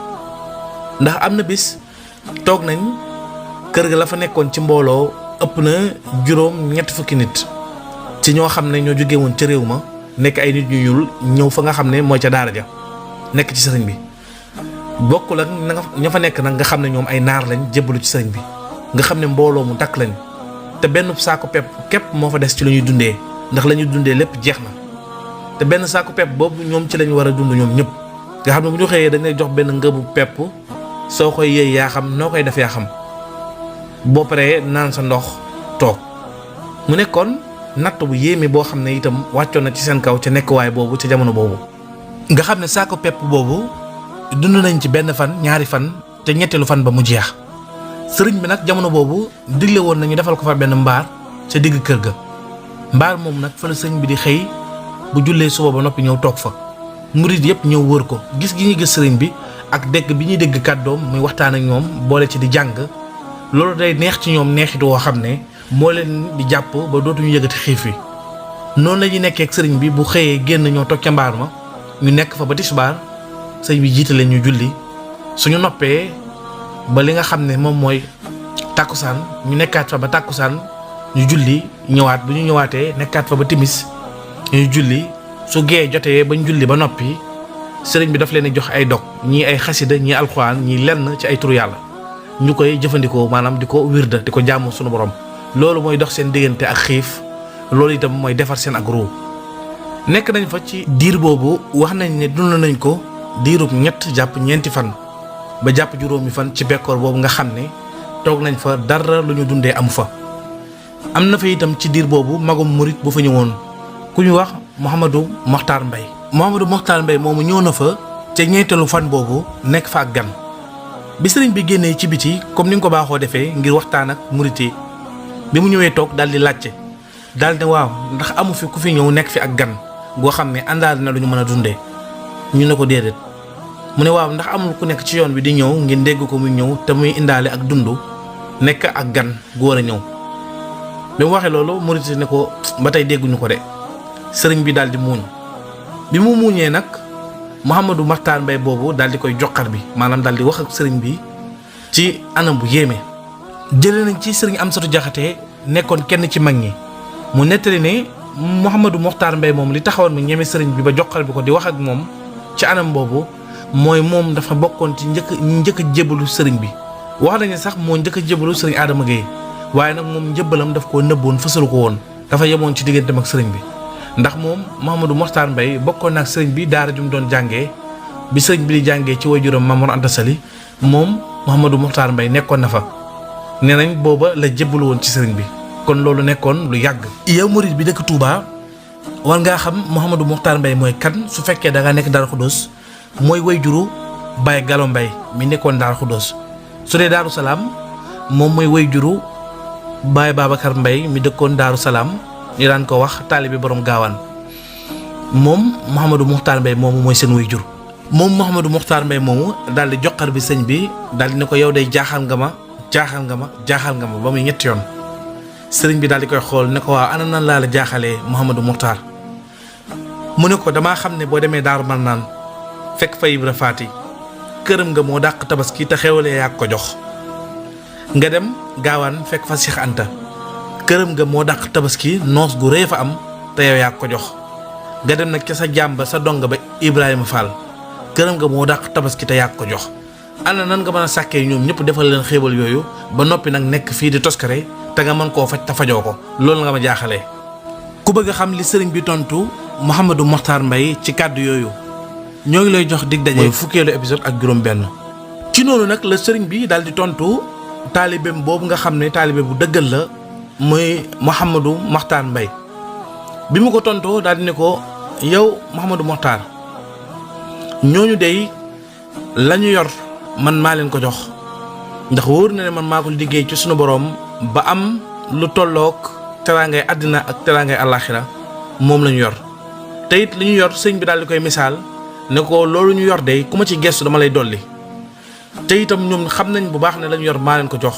ndax am na bis toog nañ kër ga la fa nekkoon ci mbooloo ëpp na juróom ñetti fukki nit ci ñoo xam ne ñoo jóge woon ca réew ma nekk ay nit ñu ñuul ñëw fa nga xam ne mooy ca daara ja nekk ci sëriñ bi bokkul ak ña fa nekk nag nga xam ne ñoom ay naar lañ jébbalu ci sëriñ bi nga xam ne mbooloo mu dakk lañ te benn saako pepp képp moo fa des ci la ñuy dundee ndax la ñuy dundee lépp jeex na te benn saako pepp boobu ñoom ci lañ war a dund ñoom ñëpp nga xam ne bu ñu xëyee dañ lay jox benn ngëbu pepp soo koy yëy yaa xam noo koy def yaa xam boo paree naan sa ndox toog mu nekkoon natt bu yéeme boo xam ne itam wàccoon na ci seen kaw ca nekkuwaay boobu ca jamono boobu nga xam ne saako pepp boobu dund nañ ci benn fan ñaari fan te ñetteelu fan ba mu jeex. sëriñ bi nag jamono boobu digle woon nañu defal ko fa benn mbaar ca digg kër ga mbaar moom nag fa la sëriñ bi di xëy bu jullee suba ba noppi ñëw toog fa murid yëpp ñëw wër ko gis gi ñu gis sëriñ bi ak dégg bi ñuy dégg kàddoom muy waxtaan ak ñoom boole ci di jàng loolu day neex ci ñoom neexit woo xam ne moo leen di jàpp ba dootuñu yëgati xiif wi. noonu la ñuy nekkee ak sëriñ bi bu xëyee génn ñoo toog ca mbaar ma ñu nekk fa ba tisbaar sëriñ bi jiite leen ñu julli suñu noppee ba li nga xam ne moom mooy tàkkusaan ñu nekkaat fa ba tàkkusaan ñu julli ñëwaat bu ñu ñëwaatee nekkaat fa ba timis ñu julli su gee jotee bañ julli ba noppi sëriñ bi daf leen di jox ay dog ñii ay xasida ñii alxuraan ñii lenn ci ay turu yàlla ñu koy jëfandikoo maanaam di ko wirda di ko jaamu suñu borom loolu mooy dox seen diggante ak xiif loolu itam mooy defar seen ak ruu nekk nañ fa ci diir boobu wax nañ ne dund nañ ko diirub 3 jàpp 4 fan ba jàpp juróomi fan ci bekkoor boobu nga xam ne toog nañ fa dara lu ñu dundee amu fa. am na fa itam ci diir boobu magum murit bu fa ñëwoon ku ñu wax Mouhamadou Mokhtar Mbaye moomu ñëw na fa ca ñeenteelu fan boobu nekk fa ak gan bi sëriñ bi génnee ci biti comme ni nga ko baaxoo defee ngir waxtaan ak murit yi bi mu ñëwee toog daal di laajte daal ne waaw ndax amu fi ku fi ñëw nekk fi ak gan goo xam ne àndaale na lu ñu mën a dundee ñu ne ko déedéet mu ne waaw ndax amul ku nekk ci yoon bi di ñëw ngeen dégg ko muy ñëw te muy indaale ak dund nekk ak gan gu war a ñëw bi mu waxee loolu murit ne ko ba tey dégguñu ko de sëriñ bi daal di muuñ bi mu muuñee nag Mouhamadou Mokhtar Mbaye boobu daal di koy joxar bi maanaam daal di wax ak sëriñ bi ci anam bu yéeme. jëlee nañ ci sëriñ Amsatu Jaxate nekkoon kenn ci mag ñi mu nettali ne Mouhamadou Mokhtar Mbaye moom li taxawoon mu ñeme sëriñ bi ba joxar bi ko di wax ak moom ci anam boobu mooy moom dafa bokkoon ci njëkk a jébbalu sëriñ bi. wax nañu sax moo njëkk a jébbalu sëriñ Adama Gueye waaye nag moom njëbbalam daf koo nëbboon fësalu ko woon dafa yemoon ci digganteem ak sëriñ bi. ndax moom Mouhamadou Mokhtar Mbaye bokkoon na ak sëriñ bi daara ju mu doon jàngee bi sëriñ bi di jàngee ci waajuram Maam Mor Anta Sali moom Mouhamadou Mokhtar Mbaye nekkoon na fa nee nañ booba la jébbalu woon ci sëriñ bi kon loolu nekkoon lu yàgg. yow murid bi dëkk Touba war ngaa xam Mouhamadou Mokhtar Mbaye mooy kan su fekkee da nga nekk Daaru Xuddoos mooy waajuru Baye Gallo Mbaye mi nekkoon Daaru Xuddoos su dee Daaru Salaam moom mooy waajuru Baye Babacar Mbaye mi dëkkoon Daaru Salaam ñu daan ko wax taalibe borom gaawaan moom Mouhamadou Mokhtar Mbaye moomu mooy seen waajur. moom Mouhamadou Mokhtar Mbaye moomu daal di joxar bi sëñ bi daal di ne ko yow day jaaxal nga ma ba muy 3 yoon sëriñ bi daal di koy xool ne ko waaw ana nan laa la jaaxalee Mouhamadou Mokhtar mu ne ko damaa xam ne boo demee Daaru Marnaan fekk fa Ibra Faati këram nga moo dàq tabaski te xewalee yaa ko jox nga dem gaawaan fekk fa Cheikh Anta këram nga moo dàq tabaski noos gu rëy fa am te yow yaa ko jox nga dem nag ca sa jàmba sa donga ba Ibrahima Fall këram nga moo dàq tabaski te yaa ko jox ana nan nga mën a sàkkee ñoom ñëpp defal leen xéewal yooyu ba noppi nag nekk fii di toskare te nga mën koo faj te fajoo ko loolu nga ma jaaxalee. ku bëgg a xam li sëriñ bi tontu Mouhamadou Mokhtar Mbaye ci kàddu yooyu ñoo ngi lay jox dig daje mooy fukkeelu épisode ak juróom-benn. ci noonu nag la sëriñ bi daal di tontu taalibeem boobu nga xam ne taalibe bu dëggal la muy Mouhamadou Mokhtar Mbaye bi mu ko tontoo daal di ne ko yow Mouhamadou Mokhtar ñooñu dey la ñu yor man maa leen ko jox ndax wóor na ne man maa ko liggéey ci sunu boroom ba am lu tolloog teraangay àddina ak teraangay àllaaxira moom la ñu yor te it li ñu yor sëñ bi daal di koy misaal ne ko loolu ñu yor dey ku ma ci gestu dama lay dolli te itam ñoom xam nañ bu baax ne la ñu yor maa leen ko jox.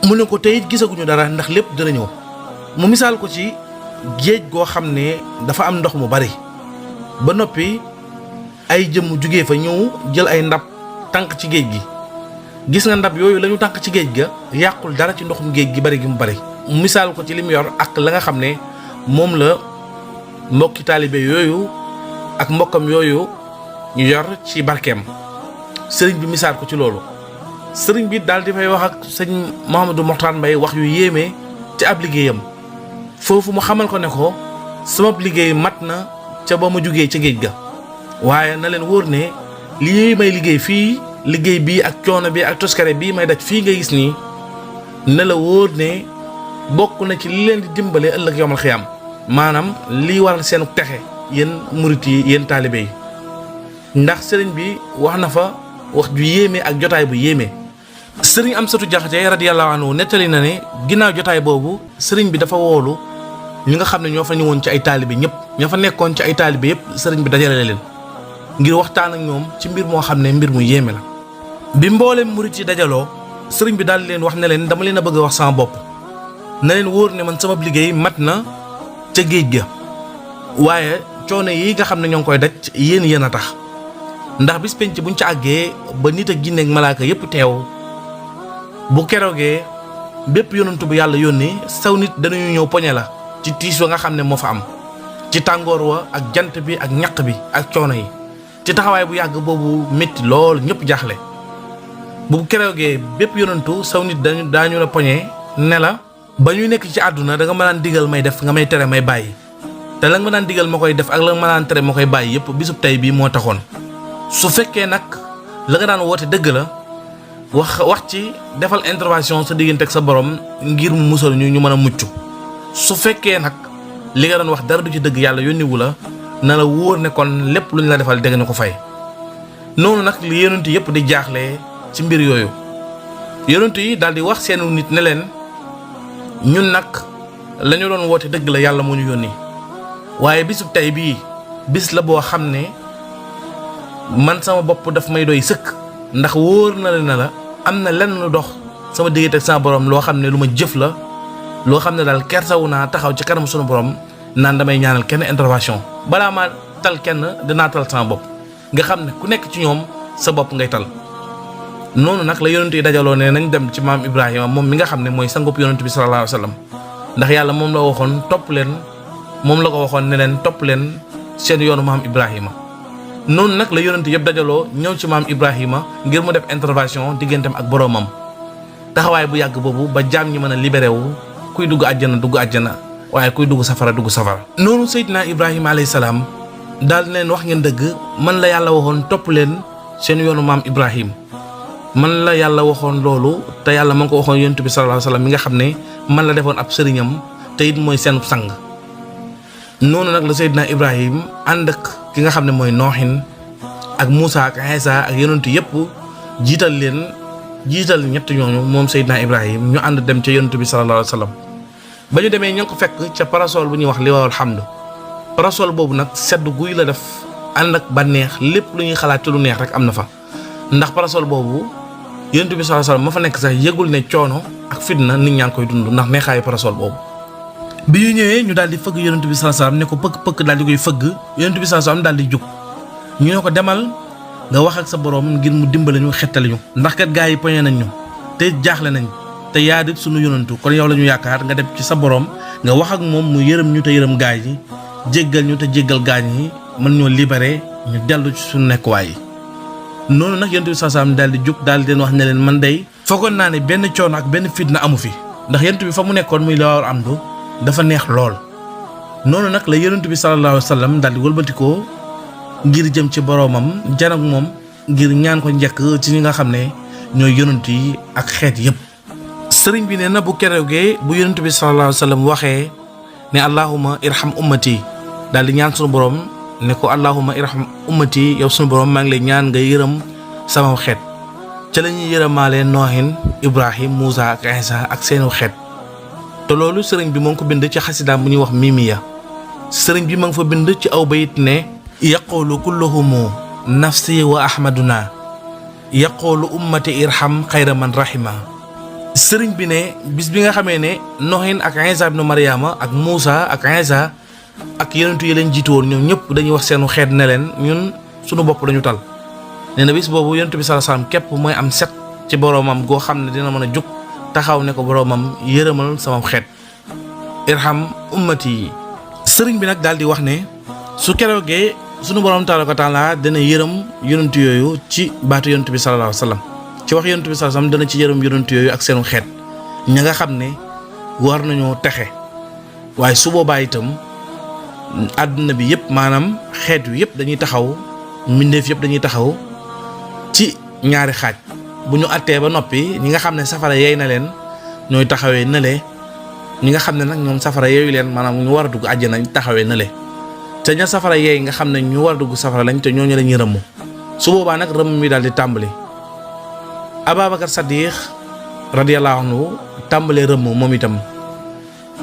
mu ne ko te it gisaguñu dara ndax lépp dina ñëw mu misaal ko ci géej goo xam ne dafa am ndox mu bari ba noppi ay jëmm jugee fa ñëw jël ay ndab tànk ci géej gi gis nga ndab yooyu lañu tànk ci géej ga yàqul dara ci ndoxum géej gi bari gi mu bari mu misaal ko ci li mu yor ak la nga xam ne moom la mbokki taalibe yooyu ak mbokkam yooyu ñu yor ci barkeem sëriñ bi misaal ko ci loolu sëriñ bi daal di fay wax ak sëñ Mouhamadou Mokhtar Mbaye wax yu yéeme ci ab liggéeyam foofu mu xamal ko ne ko sama liggéey mat na ca ba ma jugee ca géej ga waaye na leen wóor ne lii may liggéey fii liggéey bii ak coono bi ak toskare bii may daj fii nga gis nii ne la wóor ne bokk na ci li leen di dimbale ëllëg yomal xiyaam maanaam lii waral seenu texe yéen murit yi yéen taalibe yi ndax sëriñ bi wax na fa wax ju yéeme ak jotaay bu yéeme. sëriñ Amsatu Jaxate radiyallahu anhu nettali na ne ginnaaw jotaay boobu sëriñ bi dafa woolu ñi nga xam ne ñoo fa ñëwoon ci ay taalibe ñëpp ña fa nekkoon ci ay taalibe yëpp sëriñ bi dajale leen ngir waxtaan ak ñoom ci mbir moo xam ne mbir mu yéeme la. bi mboolem murit yi dajaloo sëriñ bi daal di leen wax ne leen dama leen a bëgg a wax sama bopp na leen wóor ne man sama liggéey mat na ca géej ga waaye coono yi nga xam ne ñoo ngi koy daj yéen a tax ndax bis penc buñ ca àggee ba nit ak jinne ak malaaka yépp teew bu keroogee bépp yonantu bu yàlla yónni saw nit danañu ñëw poñe la ci tiis wa nga xam ne moo fa am ci tàngoor wa ak jant bi ak ñaq bi ak coono yi ci taxawaay bu yàgg boobu métti lool ñëpp jaaxle bu keroogee bépp yonantu saw nit daañu la poñe ne la ba ñuy nekk ci àdduna da nga ma daan digal may def nga may tere may bàyyi te la nga ma daan digal ma koy def ak la nga ma daan tere ma koy bàyyi yépp bisub tey bii moo taxoon su fekkee nag la nga daan woote dëgg la wax ci defal intervention sa diggante ak sa borom ngir mu musal ñu mën a mucc su fekkee nag li nga doon wax dara du ci dëgg yàlla yónniwu la na la wóor ne kon lépp lu ñu la defal dégg na ko fay noonu nag li yonent yépp di jaaxle ci mbir yooyu yonent yi daal di wax seenu nit ne leen ñun nag la ñu doon woote dëgg la yàlla moo ñu yónni waaye bisub tey bii bis la boo xam ne man sama bopp daf may doy sëkk ndax wóor na la am na lenn lu dox sama diggante ak sama borom loo xam ne lu ma jëf la loo xam ne daal kersawu naa taxaw ci kanam sunu borom naan damay ñaanal kenn intervention balaa ma tal kenn dinaa tal sama bopp nga xam ne ku nekk ci ñoom sa bopp ngay tal. noonu nag la yonent yi dajaloo ne nañ dem ci maam Ibrahima moom mi nga xam ne mooy sangub yonent bi sallallahu alayhi wa sallam ndax yàlla moom la waxoon topp leen moom la ko waxoon ne leen topp leen seen yoonu maam Ibrahima. noonu nag la yonent yëpp dajaloo ñëw ci maam Ibrahima ngir mu def intervention digganteem ak boroomam taxawaay bu yàgg boobu ba jaam ñi mën a libéré wu kuy dugg àjjana waaye kuy dugg safara. noonu Seydina Ibrahima alayhi salaam daal di leen wax ngeen dëgg man la yàlla waxoon topp leen seen yoonu maam Ibrahima man la yàlla waxoon loolu te yàlla ma ngi ko waxoon yonent bi sallallahu alayhi wa sallam mi nga xam ne man la defoon ab sëriñam te it mooy seen sang. noonu nag la Seydina Ibrahima ànd ak ki nga xam ne mooy Noohin ak Muusa ak Iisa ak yonent yëpp jiital ñett ñooñu moom Seydina Ibrahima ñu ànd dem ca yonent bi sallallahu alayhi wa sallam. ba ñu demee ñu ngi ko fekk ca parasol bu ñuy wax liwaawul hamd parasol boobu nag sedd guy la def ànd ak bànneex lépp lu ñuy xalaat ci lu neex rek am na fa ndax parasol boobu yonent bi sallallahu alayhi wa sallam ma fa nekk sax yëgul ne coono ak fitna nit ñaa ngi koy dund ndax neexaayu parasol boobu. bi ñu ñëwee ñu daal di fëgg yonent bi sallallahu alayhi wa sallam ne ko pëkk daal di koy fëgg yonent bi sallallahu alayhi wa sallam daal di jóg ñu ne ko demal nga wax ak sa borom ngir mu dimbale ñu xettali ñu ndax kat gaa yi poñe nañ ñu te jaaxle nañ te yaa di sunu yonantu kon yow la ñu yaakaar nga dem ci sa borom nga wax ak moom mu yërëm ñu te yërëm gaay yi jéggal ñu te jéggal gaañ yi mën ñoo libéré ñu dellu ci suñu nekkuwaay yi. noonu nag yonent bi sallallahu alayhi wa sallam daal di jóg daal di leen wax ne leen man day foogoon naa ne benn coono ak benn fitna amu fi ndax yonent bi fa mu nekkoon muy liwaawul hamd dafa neex lool. noonu nag la yonent bi sallallahu alayhi wa sallam daal di wëlbatikoo ngir jëm ci boroomam jan ak moom ngir ñaan ko njëkk ci ñi nga xam ne ñooy yonent yi ak xeet yépp. sëriñ bi nee na bu keroogee bu yonent bi sallallahu alayhi wa sallam waxee ne allahumma irham ummati daal di ñaan sunu borom ne ko allahumma irham ummati yow sunu borom maa ngi lay ñaan nga yërëm sama xeet ca la ñuy yërëmaale Noohin Ibrahim Muusa ak Iisa ak seenu xeet. te loolu sëriñ bi moo ngi ko bind ci xasidaam bu ñuy wax mimiya sëriñ bi ma ngi fa bind ci aw bayit ne yaqulu kulluhumu nafsi wa ahmaduna yaqulu ummati irham xayra man rahima. sëriñ bi ne bis bi nga xamee ne Noohin ak Iisa ibnu Maryama ak Muusa ak Iisa ak yonentu yi leen jiitu woon ñoom ñëpp dañuy wax seenu xeet ne leen ñun suñu bopp dañu tal. nee na bis boobu yonentu bi sallallahu alayhi wasallam képp mooy am set ci boroomam goo xam ne dina mën a jóg taxaw ne ko boroomam yërëmal sama xeet irham ummati yi. sëriñ bi nag daal di wax ne su keroogee sunu boroom tabaaraka wa taala dana yërëm yonentu yooyu ci baatu yonentu bi sallallahu alayhi wasallam ci wax yonent bi sallallahu alayhi wasallam dana ci yërëm yonent yooyu ak seenu xeet ña nga xam ne war nañoo texe waaye su boobaa itam àdduna bi yëpp maanaam xeet wi yëpp dañuy taxaw mbindeef yëpp dañuy taxaw ci ñaari xaaj bu ñu attee ba noppi ñi nga xam ne safara yeey na leen ñooy taxawee nële ñi nga xam ne nag ñoom safara yeeyu leen maanaam ñu war a dugg àjjana ñu taxawee nële te ña safara yeey nga xam ne ñu war a dugg safara lañ te ñooñu la ñuy rëmm su boobaa nag rëmm mi daal di tàmbali. Ababacar Saddiq radiyallahu anhu tàmbalee rëmm moom itam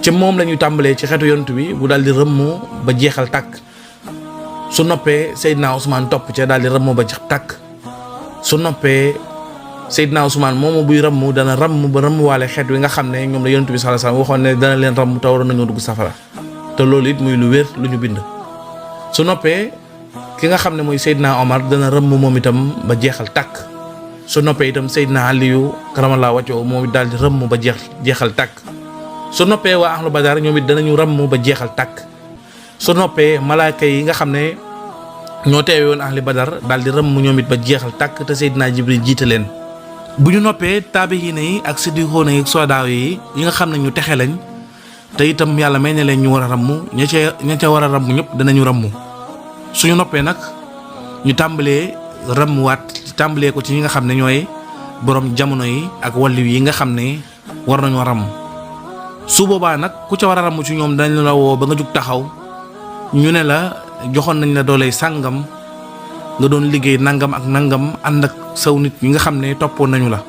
ci moom la ñuy tàmbalee ci xeetu yonent bi bu daal di rëmm ba jeexal tàkk su noppee Seydina Ousmane topp ca daal di ramm ba jeex tàkk su noppee Seydina Ousmane moomu buy ramm dana ramm ba ramm waale xeet wi nga xam ne ñoom la yonent bi sallallahu alayhi wasallam waxoon ne dana leen ramm te waroon nañoo dugg safara te loolu it muy lu wér lu ñu bind. su noppee ki nga xam ne mooy Seydina Omar dana ramm moom itam ba jeexal tàkk su noppee itam Seydina Aliyu karamallahu wajhahu moom it daal di ramm ba jeexal tàkk su noppee waa ahlu Badar ñoom it danañu ramm ba jeexal tàkk su noppee malaaka yi nga xam ne ñoo teewe woon ahli Badar daal di ramm ñoom it ba jeexal tàkk te Seydina Jibril jiite leen. bu ñu noppee taabihiina yi ak siddiqoona yi ak soodaaw yi nga xam ne ñu texe lañ te itam yàlla may na leen ñu war a ramm ña ca war a ramm ñëpp danañu ramm suñu noppee nag ñu tàmbalee rammuwaat tàmbalee ko ci ñi nga xam ne ñooy borom jamono yi ak wàllu yi nga xam ne war nañoo ramm su boobaa nag ku ca war a ramm ci ñoom danañ la woo ba nga jug taxaw ñu ne la joxoon nañ la dooley sàngam nga doon liggéey nangam ak nangam ànd ak saw nit ñi nga xam ne toppoon nañu la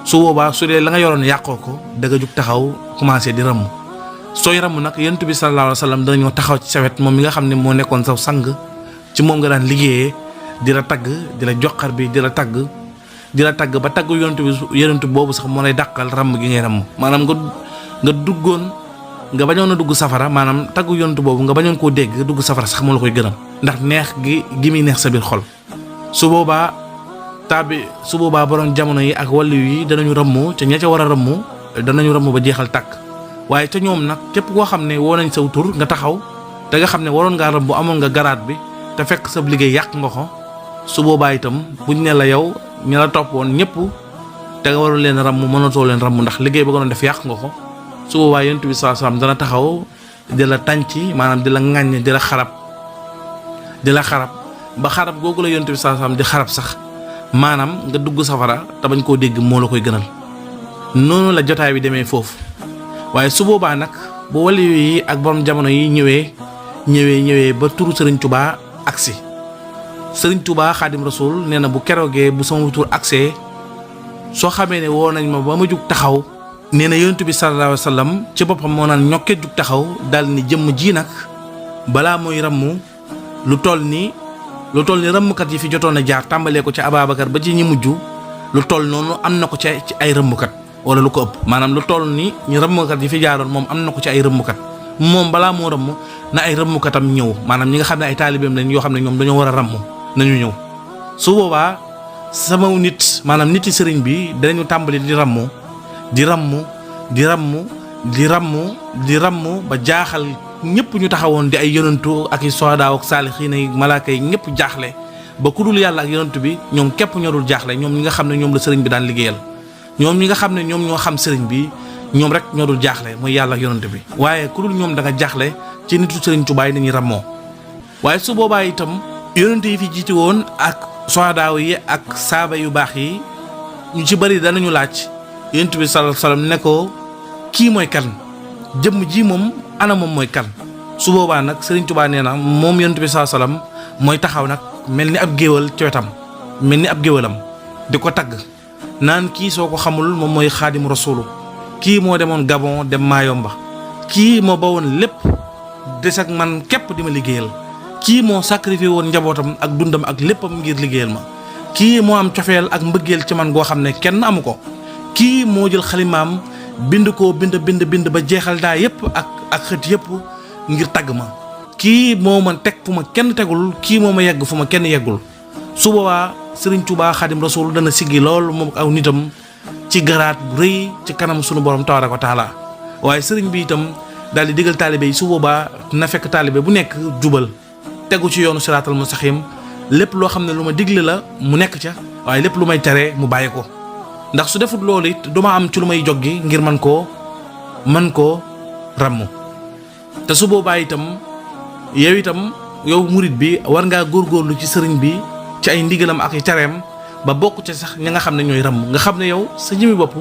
su boobaa su dee la nga yoroon yàqoo ko da nga jug taxaw commencé di ramm sooy ramm nag yonent bi sallallahu alayhi wa sallam danañoo taxaw ci sa wet moom mi nga xam ne moo nekkoon saw sang ci moom nga daan liggéeyee di la tagg di la joxar bi di la tagg ba tagg yonent boobu sax moo lay dàqal ramm gi ngay ramm maanaam nga duggoon nga bañoon a dugg safara maanaam tagg yonent boobu nga bañoon koo dégg dugg safara sax moo la koy gënal ndax neex gi muy neex sa biir xol su boobaa borom jamono yi ak wàllu yi danañu ramm ca ña ca war a ramm danañu ramm ba jeexal tàkk waaye ca ñoom nag képp koo xam ne woo nañ saw tur nga taxaw te nga xam ne waroon ngaa ramm amoon nga garaat bi te fekk sa liggéey yàq nga ko su boobaa itam buñ ne la yow ña la toppoon ñëpp te nga waroon leen ramm mënatoo leen ramm ndax liggéey ba nga doon def yàq nga ko su boobaa yonent bi sallallahu alayhi wasallam dana taxaw di la tànc maanaam di la ŋàññ di la xarab ba xarab googu la yonent bi sallallahu alayhi wasallam di xarab sax maanaam nga dugg safara te bañ koo dégg moo la koy gënal noonu la jotaay bi demee foofu waaye su boobaa nag bu wali yi ak borom jamono yi ñëwee ba turu Serigne Touba agsi Serigne Touba Xaadim Rasul nee na bu keroogee bu sama tur agsee soo xamee ne woo nañ ma ba ma jug taxaw nee na yonent bi sallallahu alayhi wasallam ci boppam moo naan ñokkee jug taxaw daal ni jëmm ji nag balaa mooy ramm lu toll ni rëmmkat yi fi jotoon a jaar tàmbalee ko ci Ababacar ba ci ñi mujj lu toll noonu am na ko ci ay rëmmkat wala lu ko ëpp maanaam lu toll ni ñu rëmmkat yi fi jaaroon moom am na ko ci ay rëmmkat moom balaa moo rëmm na ay rëmmkatam ñëw maanaam ñi nga xam ne ay taalibeem lañ yoo xam ne ñoom dañoo war a rëmm nañu ñëw su boobaa sama nit maanaam nit yi sëriñ bi danañu tàmbali di ramm ba jaaxal ñëpp ñu taxawoon di ay yonantu ak i soodaaw ak saalixiina yi malaaka yi ñëpp jaaxle ba ku dul yàlla ak yonantu bi ñoom képp ñoo dul jaaxle ñoom ñi nga xam ne ñoom la sëriñ bi daan liggéeyal ñoom ñi nga xam ne ñoom ñoo xam sëriñ bi ñoom rek ñoo dul jaaxle mooy yàlla ak yonantu bi waaye ku dul ñoom da nga jaaxle ci nitu sëriñ Tuubaa yi dañuy rammoo waaye su boobaa itam yonantu yi fi jiite woon ak soodaaw yi ak saaba yu baax yi ñu ci bëri danañu laaj yonantu bi sallallahu alayhi wasallam ne ko kii mooy kan jëmm ji moom ana moom mooy kan su boobaa nag Serigne Touba nee na moom yonent bi sallallahu alayhi wasallam mooy taxaw nag mel ni ab géwal ci wetam mel ni ab géwalam di ko tagg naan kii soo ko xamul moom mooy Xaadim Rasulu kii moo demoon Gabon dem Mayomba kii moo bawoon lépp des ak man képp di ma liggéeyal kii moo sacrifié woon njabootam ak dundam ak léppam ngir liggéeyal ma kii moo am cofeel ak mbëggeel ci man goo xam ne kenn amu ko kii moo jël xalimaam bind ba jeexal daa yëpp ak xët yëpp ngir tagg ma kii moo ma teg fu ma kenn tegul kii moo ma yegg fu ma kenn yeggul su boobaa Serigne Touba Xaadim Rasul dana siggi lool moom aw nitam ci garaat bu rëy ci kanam sunu borom tabaaraka wa taala waaye Serigne bi itam daal di digal taalibe yi su boobaa na fekk taalibe bu nekk jubal tegu ci yoonu siraatal mustaqiim lépp loo xam ne lu ma digle la mu nekk ca waaye lépp lu may tere mu bàyyi ko ndax su defut loolu it du ma am ci lu may joggi ngir man koo ramm te su boobaa itam yow murit bi war ngaa góorgóorlu ci sëriñ bi ci ay ndigalam ak ay tereem ba bokk ci sax ñi nga xam ne ñooy ramm nga xam ne yow sa jëmi bopp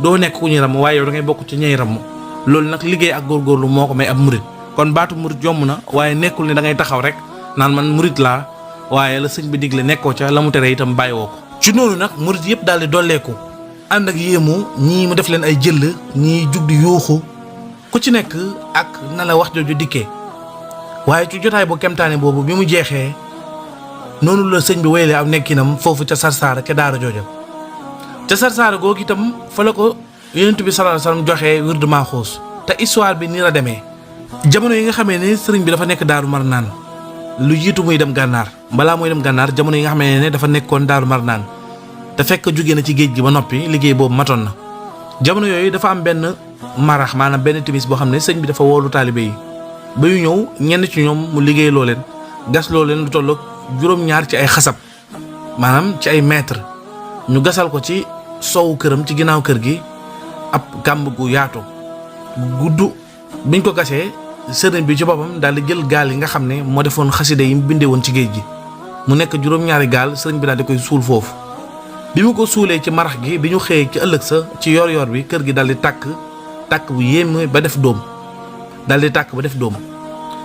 doo nekk ku ñuy ramm waaye yow da ngay bokk ci ñay ramm loolu nag liggéey ak góorgóorlu moo ko may ab murit kon baatu murit yomb na waaye nekkul ne da ngay taxaw rek naan man murit laa waaye la sëñ bi digle nekkoo ca la mu tere itam bàyyiwoo ko ci noonu nag murit yëpp daal di dolleeku ànd ak yéemu ñii mu def leen ay jëll ñii jug di yuuxu ku ci nekk ak na la wax jooju dikkee waaye ci jotaay bu kemtaane boobu bi mu jeexee noonu la sëñ bi wéyalee aw nekkinam foofu ca Sarsara ca daara jooja ca Sarsara googu itam fa la ko Yonent bi sallallahu alayhi wasallam joxee wirdu Maaxuus te histoire bi nii la demee. jamono yi nga xamee ne sëriñ bi dafa nekk Daaru Marnaan lu jiitu muy dem gànnaar balaa muy dem gànnaar jamono yi nga xamee ne dafa nekkoon Daaru Marnaan te fekk jóge na ci géej gi ba noppi liggéey boobu matoon na. jamono yooyu dafa am benn marax maanaam benn timis boo xam ne sëñ bi dafa woolu taalibe yi ba ñu ñëw ñenn ci ñoom mu liggéey loo leen gas loo leen lu tollook juróom-ñaar ci ay xasab maanaam ci ay mètre ñu gasal ko ci soowu këram ci ginnaaw kër gi ab kàmb gu yaatu gudd. biñ ko gasee sëriñ bi ci boppam daal di jël gaal yi nga xam ne moo defoon xasida yi mu bindee woon ci géej gi mu nekk juróom-ñaari gaal sëriñ bi daal di koy suul foofu. bi mu ko suulee ci marax gi bi ñu xëyee ci ëllëg sa ci yor-yor bi kër gi daal di tàkk bu yéeme ba def dóom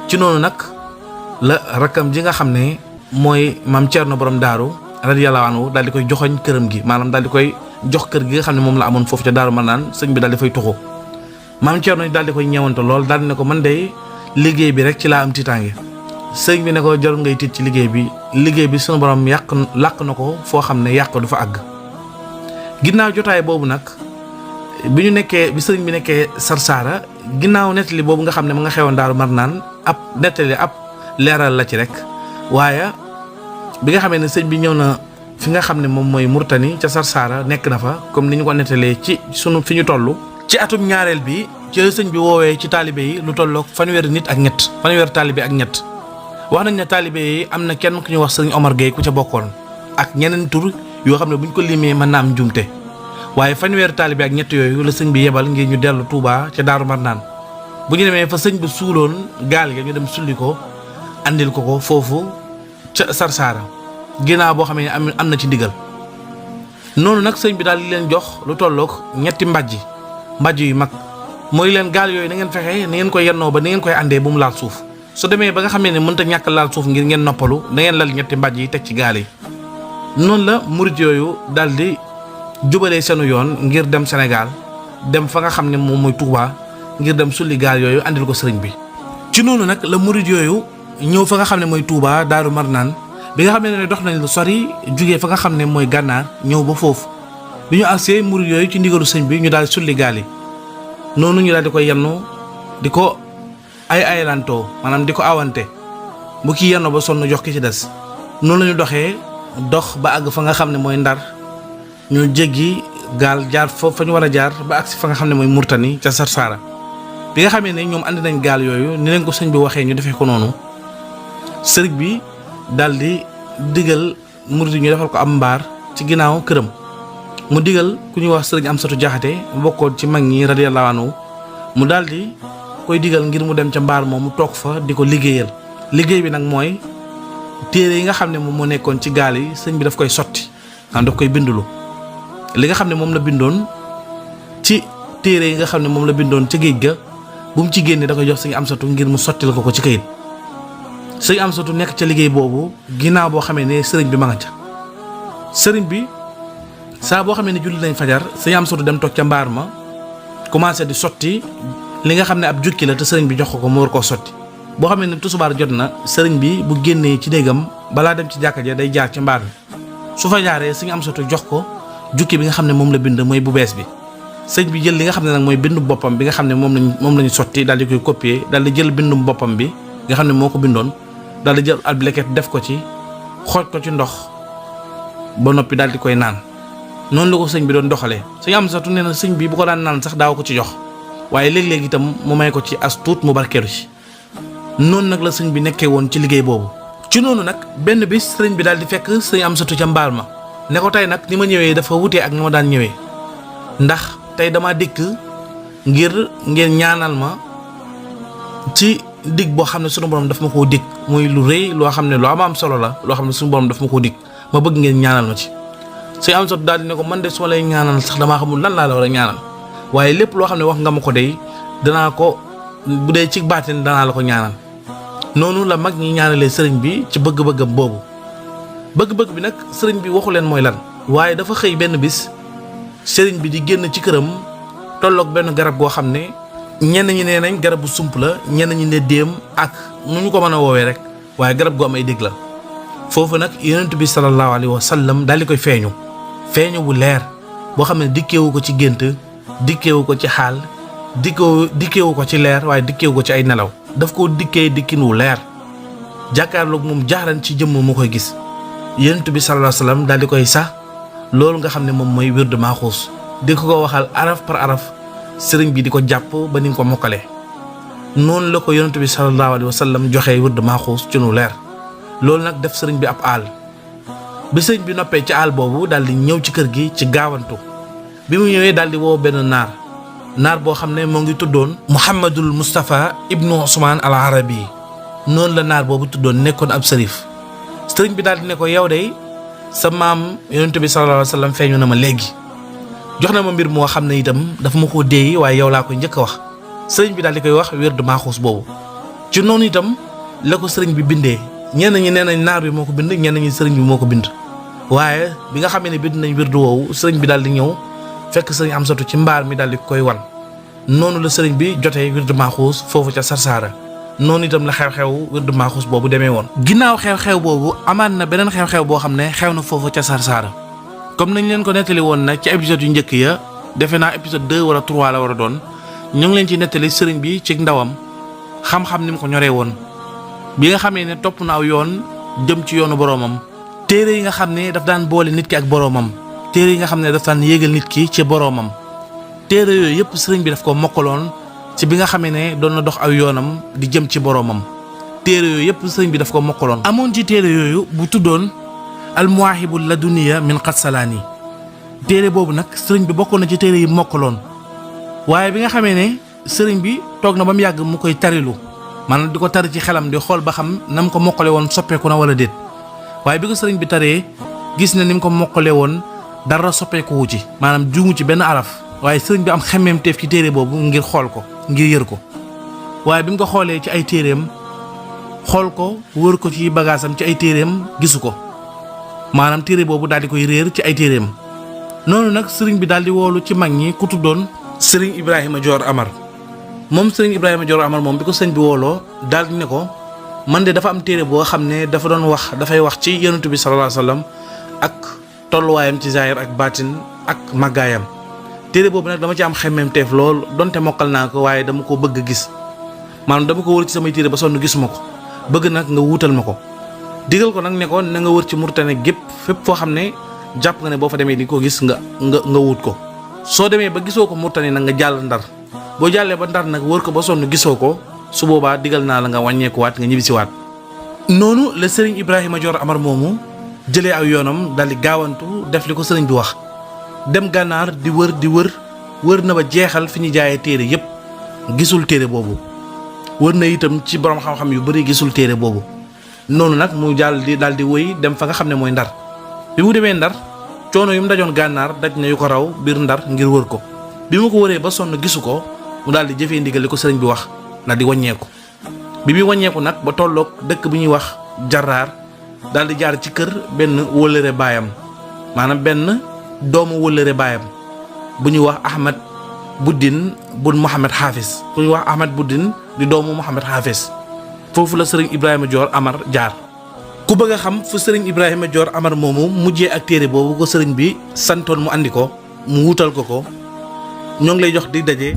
ci noonu nag la rakkam ji nga xam ne mooy maam Thierno borom daaru radiyallahu anhu daal di koy joxoñ këram gi maanaam daal di koy jox kër gi nga xam ne moom la amoon foofu ca Daaru Marnaan sëñ bi daal di fay tuxu. maam Thierno daal di koy ñeewante lool daal di ne ko man de liggéey bi rek ci laa am tiitaange sëñ bi ne ko jarul ngay tiit ci liggéey bi sunu borom làq na ko foo xam ne yàq du fa àgg. ginnaaw jotaay boobu nag bi sëriñ bi nekkee Sarsara ginnaaw nettali boobu nga xam ne mu nga xewoon Daaru Marnaan ab nettali ab leeral la ci rek waaye bi nga xamee ne sëñ bi ñëw na fi nga xam ne moom mooy Murtani ca Sarsara nekk na fa comme ni ñu ko nettalee ci sunu fi ñu toll. ci atum ñaareel bi ci sëñ bi woowee ci taalibe yi lu tollook fanweeri taalibe ak ñett wax nañ ne taalibe yi am na kenn ku ñu wax sëriñ Omar Gueye ku ca bokkoon ak ñeneen tur yoo xam ne buñ ko limee mën na am njuumte waaye fanweeri taalibe ak ñett yooyu la sëñ bi yebal ngir ñu dellu Touba ca Daaru Marnaan bu ñu demee fa sëñ bi suuloon gaal ga ñu dem sulli ko andil ko foofu ca Sarsara ginnaaw boo xam ne am na ci ndigal noonu nag sëñ bi daal di leen jox lu tollook ñetti mbàjj yu mag mooy leen gaal yooyu na ngeen fexe na ngeen koy yennoo ba na ngeen koy àndee bu mu laal suuf su demee ba nga xamee ne mënta ñàkk laal suuf ngir ngeen noppalu na ngeen lal ñetti mbàjj yi teg ci gaal yi. noonu la murit yooyu daal di jubalee seenu yoon ngir dem Sénégal dem fa nga xam ne moom mooy Touba ngir dem sulli gaal yooyu andil ko sëriñ bi. ci noonu nag la murit yooyu ñëw fa nga xam ne mooy Touba Daaru Marnaan bi nga xam ne dox nañ lu sori jugee fa nga xam ne mooy gànnaar ñëw ba foofu bi ñu agsee murit yooyu ci ndigalu sëñ bi ñu daal di sulli gaal yi noonu ñu daal di koy yennu di ko aylantoo maanaam di ko awante bu kii yenn ba sonn jox ki ci des noonu la ñu dox ba àgg fa nga xam ne mooy Ndar ñu jéggi gaal jaar fa ñu war a jaar ba agsi fa nga xam ne mooy Murtani ca Sarsara bi nga xamee ne ñoom andi nañ gaal yooyu ni leen ko sëñ bi waxee ñu defee ko noonu sëriñ bi daal di digal murit yi ñu defal ko am mbaar ci ginnaaw këram mu digal ku ñuy wax sëriñ Amsatu Jaxate bokkoon ci mag ñi radiyallahu anhu mu daal di koy digal ngir mu dem ca mbaar moom mu toog fa di ko liggéeyal liggéey bi nag mooy téere yi nga xam ne moom moo nekkoon ci gaal yi sëñ bi daf koy sotti daf koy bindulu li nga xam ne moom la bindoon ci téere yi nga xam ne moom la bindoon ca géej ga bu mu ci génnee da koy jox sëñ Amsatu ngir mu sottil ko ci kayit sëñ Amsatu nekk ca liggéey boobu ginnaaw boo xamee ne sëriñ bi ma nga ca sëriñ bi saa boo xamee ne julli nañ fajar sëñ Amsatu dem toog ca mbaar ma commencé di sotti li nga xam ne ab jukki la te sëriñ bi jox ko mu war koo sotti boo xamee ne tusubaar jot na sëriñ bi bu génnee ci néegam balaa dem ci jàkka ja day jaar ci mbaar mi su fa jaaree sëñ Amsatu jox ko jukki bi nga xam ne moom la bind mooy bu bees bi sëñ bi jël li nga xam ne nag mooy bindu boppam bi nga xam ne moom lañu sotti daal di koy copier daal di jël bindum boppam bi nga xam ne moo ko bindoon daal di jël ab leket def ko ci xooj ko ci ndox ba noppi daal di koy naan noonu la ko sëñ bi doon doxalee sëñ Amsatu nee na sëñ bi bu ko daan naan sax daaw ko ci jox waaye léeg-léeg itam mu may ko ci as tuut mu barkeelu ci noonu nag la sëñ bi nekkee woon ci liggéey boobu. ci noonu nag benn bis sëriñ bi daal di fekk sëñ Amsatu ca mbaar ma ne ko tey nag ni ma ñëwee dafa wutee ak ni ma daan ñëwee ndax tey dama dikk ngir ngeen ñaanal ma ci dig boo xam ne sunu borom daf ma koo dig muy lu rëy loo xam ne lu am solo la loo xam ne sunu borom daf ma koo dig ma bëgg ngeen ñaanal ma ci. sëñ Amsatu daal di ne ko man de su ma lay ñaanal sax damaa xamul lan laa la war a ñaanal waaye lépp loo xam ne wax nga ma ko dey danaa ko bu dee ci baatin danaa la ko ñaanal. noonu la mag ñi ñaanalee sëriñ bi ci bëgg-bëggam boobu bëgg-bëgg bi nag sëriñ bi waxu leen mooy lan waaye dafa xëy benn bis sëriñ bi di génn ci këram tolloog benn garab goo xam ne ñenn ñi nee nañ garab bu sump la, ñenn ñi ne déem ak nu ñu ko mën a woowee rek waaye garab gu am ay dégg la. foofu nag yonent bi sallallahu alayhi wa sallam daal di koy feeñu bu leer boo xam ne dikkeewu ko ci gént, dikkeewu ko ci xaal, dikkeewu ko ci leer waaye dikkeewu ko ci ay nelaw. daf koo dikkee dikkin wu leer jàkkaarloog moom jaaran ci jëmm mu koy gis. yonent bi sallallahu alayhi wa sallam daal di koy sax loolu nga xam ne moom mooy wird maaxuus di ko waxal araf par araf sëriñ bi di ko jàpp ba ni nga ko mokkalee. noonu la ko yonent bi sallallahu alayhi wa sallam joxee wird maaxuus ci nu leer. loolu nag def sëriñ bi ab aal bi sëriñ bi noppee ci aal boobu daal di ñëw ci kër gi ci gaawantu. bi mu ñëwee daal di woo benn naar boo xam ne moo ngi tuddoon Muhammadul Mustafa ibnu Usmaan al Arabi. noonu la naar boobu tuddoon nekkoon ab sërif. sëriñ bi daal di ne ko yow de sa maam yonent bi sallallahu alayhi wa sallam feeñu na ma léegi jox na ma mbir moo xam ne itam dafa ma koo déey waaye yow laa koy njëkk a wax. sëriñ bi daal di koy wax wird maaxuus boobu ci noonu itam la ko sëriñ bi bindee. ñenn ñi nee nañ naar bi moo ko bind, ñenn ñi sëriñ bi moo ko bind waaye bi nga xamee ne bind nañ wirdu woowu sëriñ bi daal di ñëw fekk sëriñ Amsatu ci mbaar mi daal di koy wan. noonu la sëriñ bi jotee wirdu maaxuus foofu ca Sarsara. noonu itam la xew-xew wirdu maaxuus boobu demee woon. ginnaaw xew-xew boobu amaat na beneen xew-xew boo xam ne xew na foofu ca Sarsara comme nañ leen ko nettali woon nag ci épisode yu njëkk ya defe naa épisode 2 wala 3 la war a doon ñu ngi leen ci nettali sëriñ bi ci ndawam xam-xam ni mu ko ñoree woon. bi nga xamee ne topp na aw yoon jëm ci yoonu boroomam téere yi nga xam ne daf daan boole nit ki ak boroomam, téere yi nga xam ne daf daan yéegal nit ki ci boroomam, téere yooyu yëpp sëriñ bi daf ko mokkaloon ci bi nga xamee ne doon na dox aw yoonam di jëm ci boroomam. téere yooyu yëpp sëriñ bi daf ko mokkaloon. amoon ci téere yooyu bu tuddoon almuwaahibul laduniya min Qassalaani. téere boobu nag sëriñ bi bokkoon na ci téere yi mokkaloon waaye bi nga xamee ne sëriñ bi toog na ba mu yàgg mu koy tarilu maanaam di ko tari ci xelam di xool ba xam na mu ko mokkale woon soppeeku na wala déet waaye bi ko sëriñ bi taree gis na ni mu ko mokkale woon dara soppeekuwu ci maanaam juumu ci benn araf waaye sëriñ bi am xemmeemteef ci téere boobu ngir xool ko ngir yër ko. waaye bi mu ko xoolee ci ay téereem xool ko wër ko ci bagaasam ci ay téereem gisu ko maanaam téere boobu daal di koy réer ci ay téereem. noonu nag sëriñ bi daal di woolu ci mag ñi ku tuddoon sëriñ Ibrahima Dior Amar. moom sëriñ Ibrahima Dior Amar moom bi ko sëñ bi wooloo daal di ne ko man de dafa am téere boo xam ne dafa doon wax dafay wax ci yonent bi sallallahu alayhi wa sallam ak tolluwaayam ci zaahir ak baatin ak màggaayam. téere boobu nag dama ci am xemmeemteef lool donte mokkal naa ko waaye dama ko bëgg a gis maanaam dama ko wër ci samay téere ba sonn gisuma ko bëgg nag nga wuutal ma ko. digal ko nag ne ko na nga wër ci Mauritanie gépp fépp foo xam ne jàpp nga ne boo fa demee di ko gis nga wut ko. soo demee ba gisoo ko Mauritanie nag nga jàll Ndar boo jàllee ba Ndar nag wër ko ba sonn gisoo ko su boobaa digal naa la nga wàññeekuwaat nga ñibbisiwaat. noonu la sëriñ Ibrahima Dior Amar moomu jëlee aw yoonam daal di gaawantu def li ko sëriñ bi wax dem gànnaar di wër na ba jeexal fi ñu jaayee téere yépp gisul téere boobu wër na itam ci borom xam-xam yu bari gisul téere boobu. noonu nag mu daal di wëy dem fa nga xam ne mooy Ndar bi mu demee Ndar coono yu mu dajoon gànnaar daj na yu ko raw biir Ndar ngir wër ko bi mu ko wëree ba sonn gisu ko mu daal di jëfee ndigal li ko sëriñ bi wax daal di wàññeeku. bi muy wàññeeku nag ba tolloog dëkk bi ñuy wax Jarraar daal di jaar ci kër benn wëllëre baayam maanaam benn doomu wëllëre baayam bu ñuy wax Ahmad Buddin bun Mohamed Hafiz bu ñuy wax Ahmad Buddin di doomu Mohamed Hafiz. foofu la sëriñ Ibrahima Dior Amar jaar. ku bëgg a xam fu sëriñ Ibrahima Dior Amar moomu mujjee ak téere boobu ko sëriñ bi santoon mu andi ko mu wutal ko ñoo ngi lay jox di daje.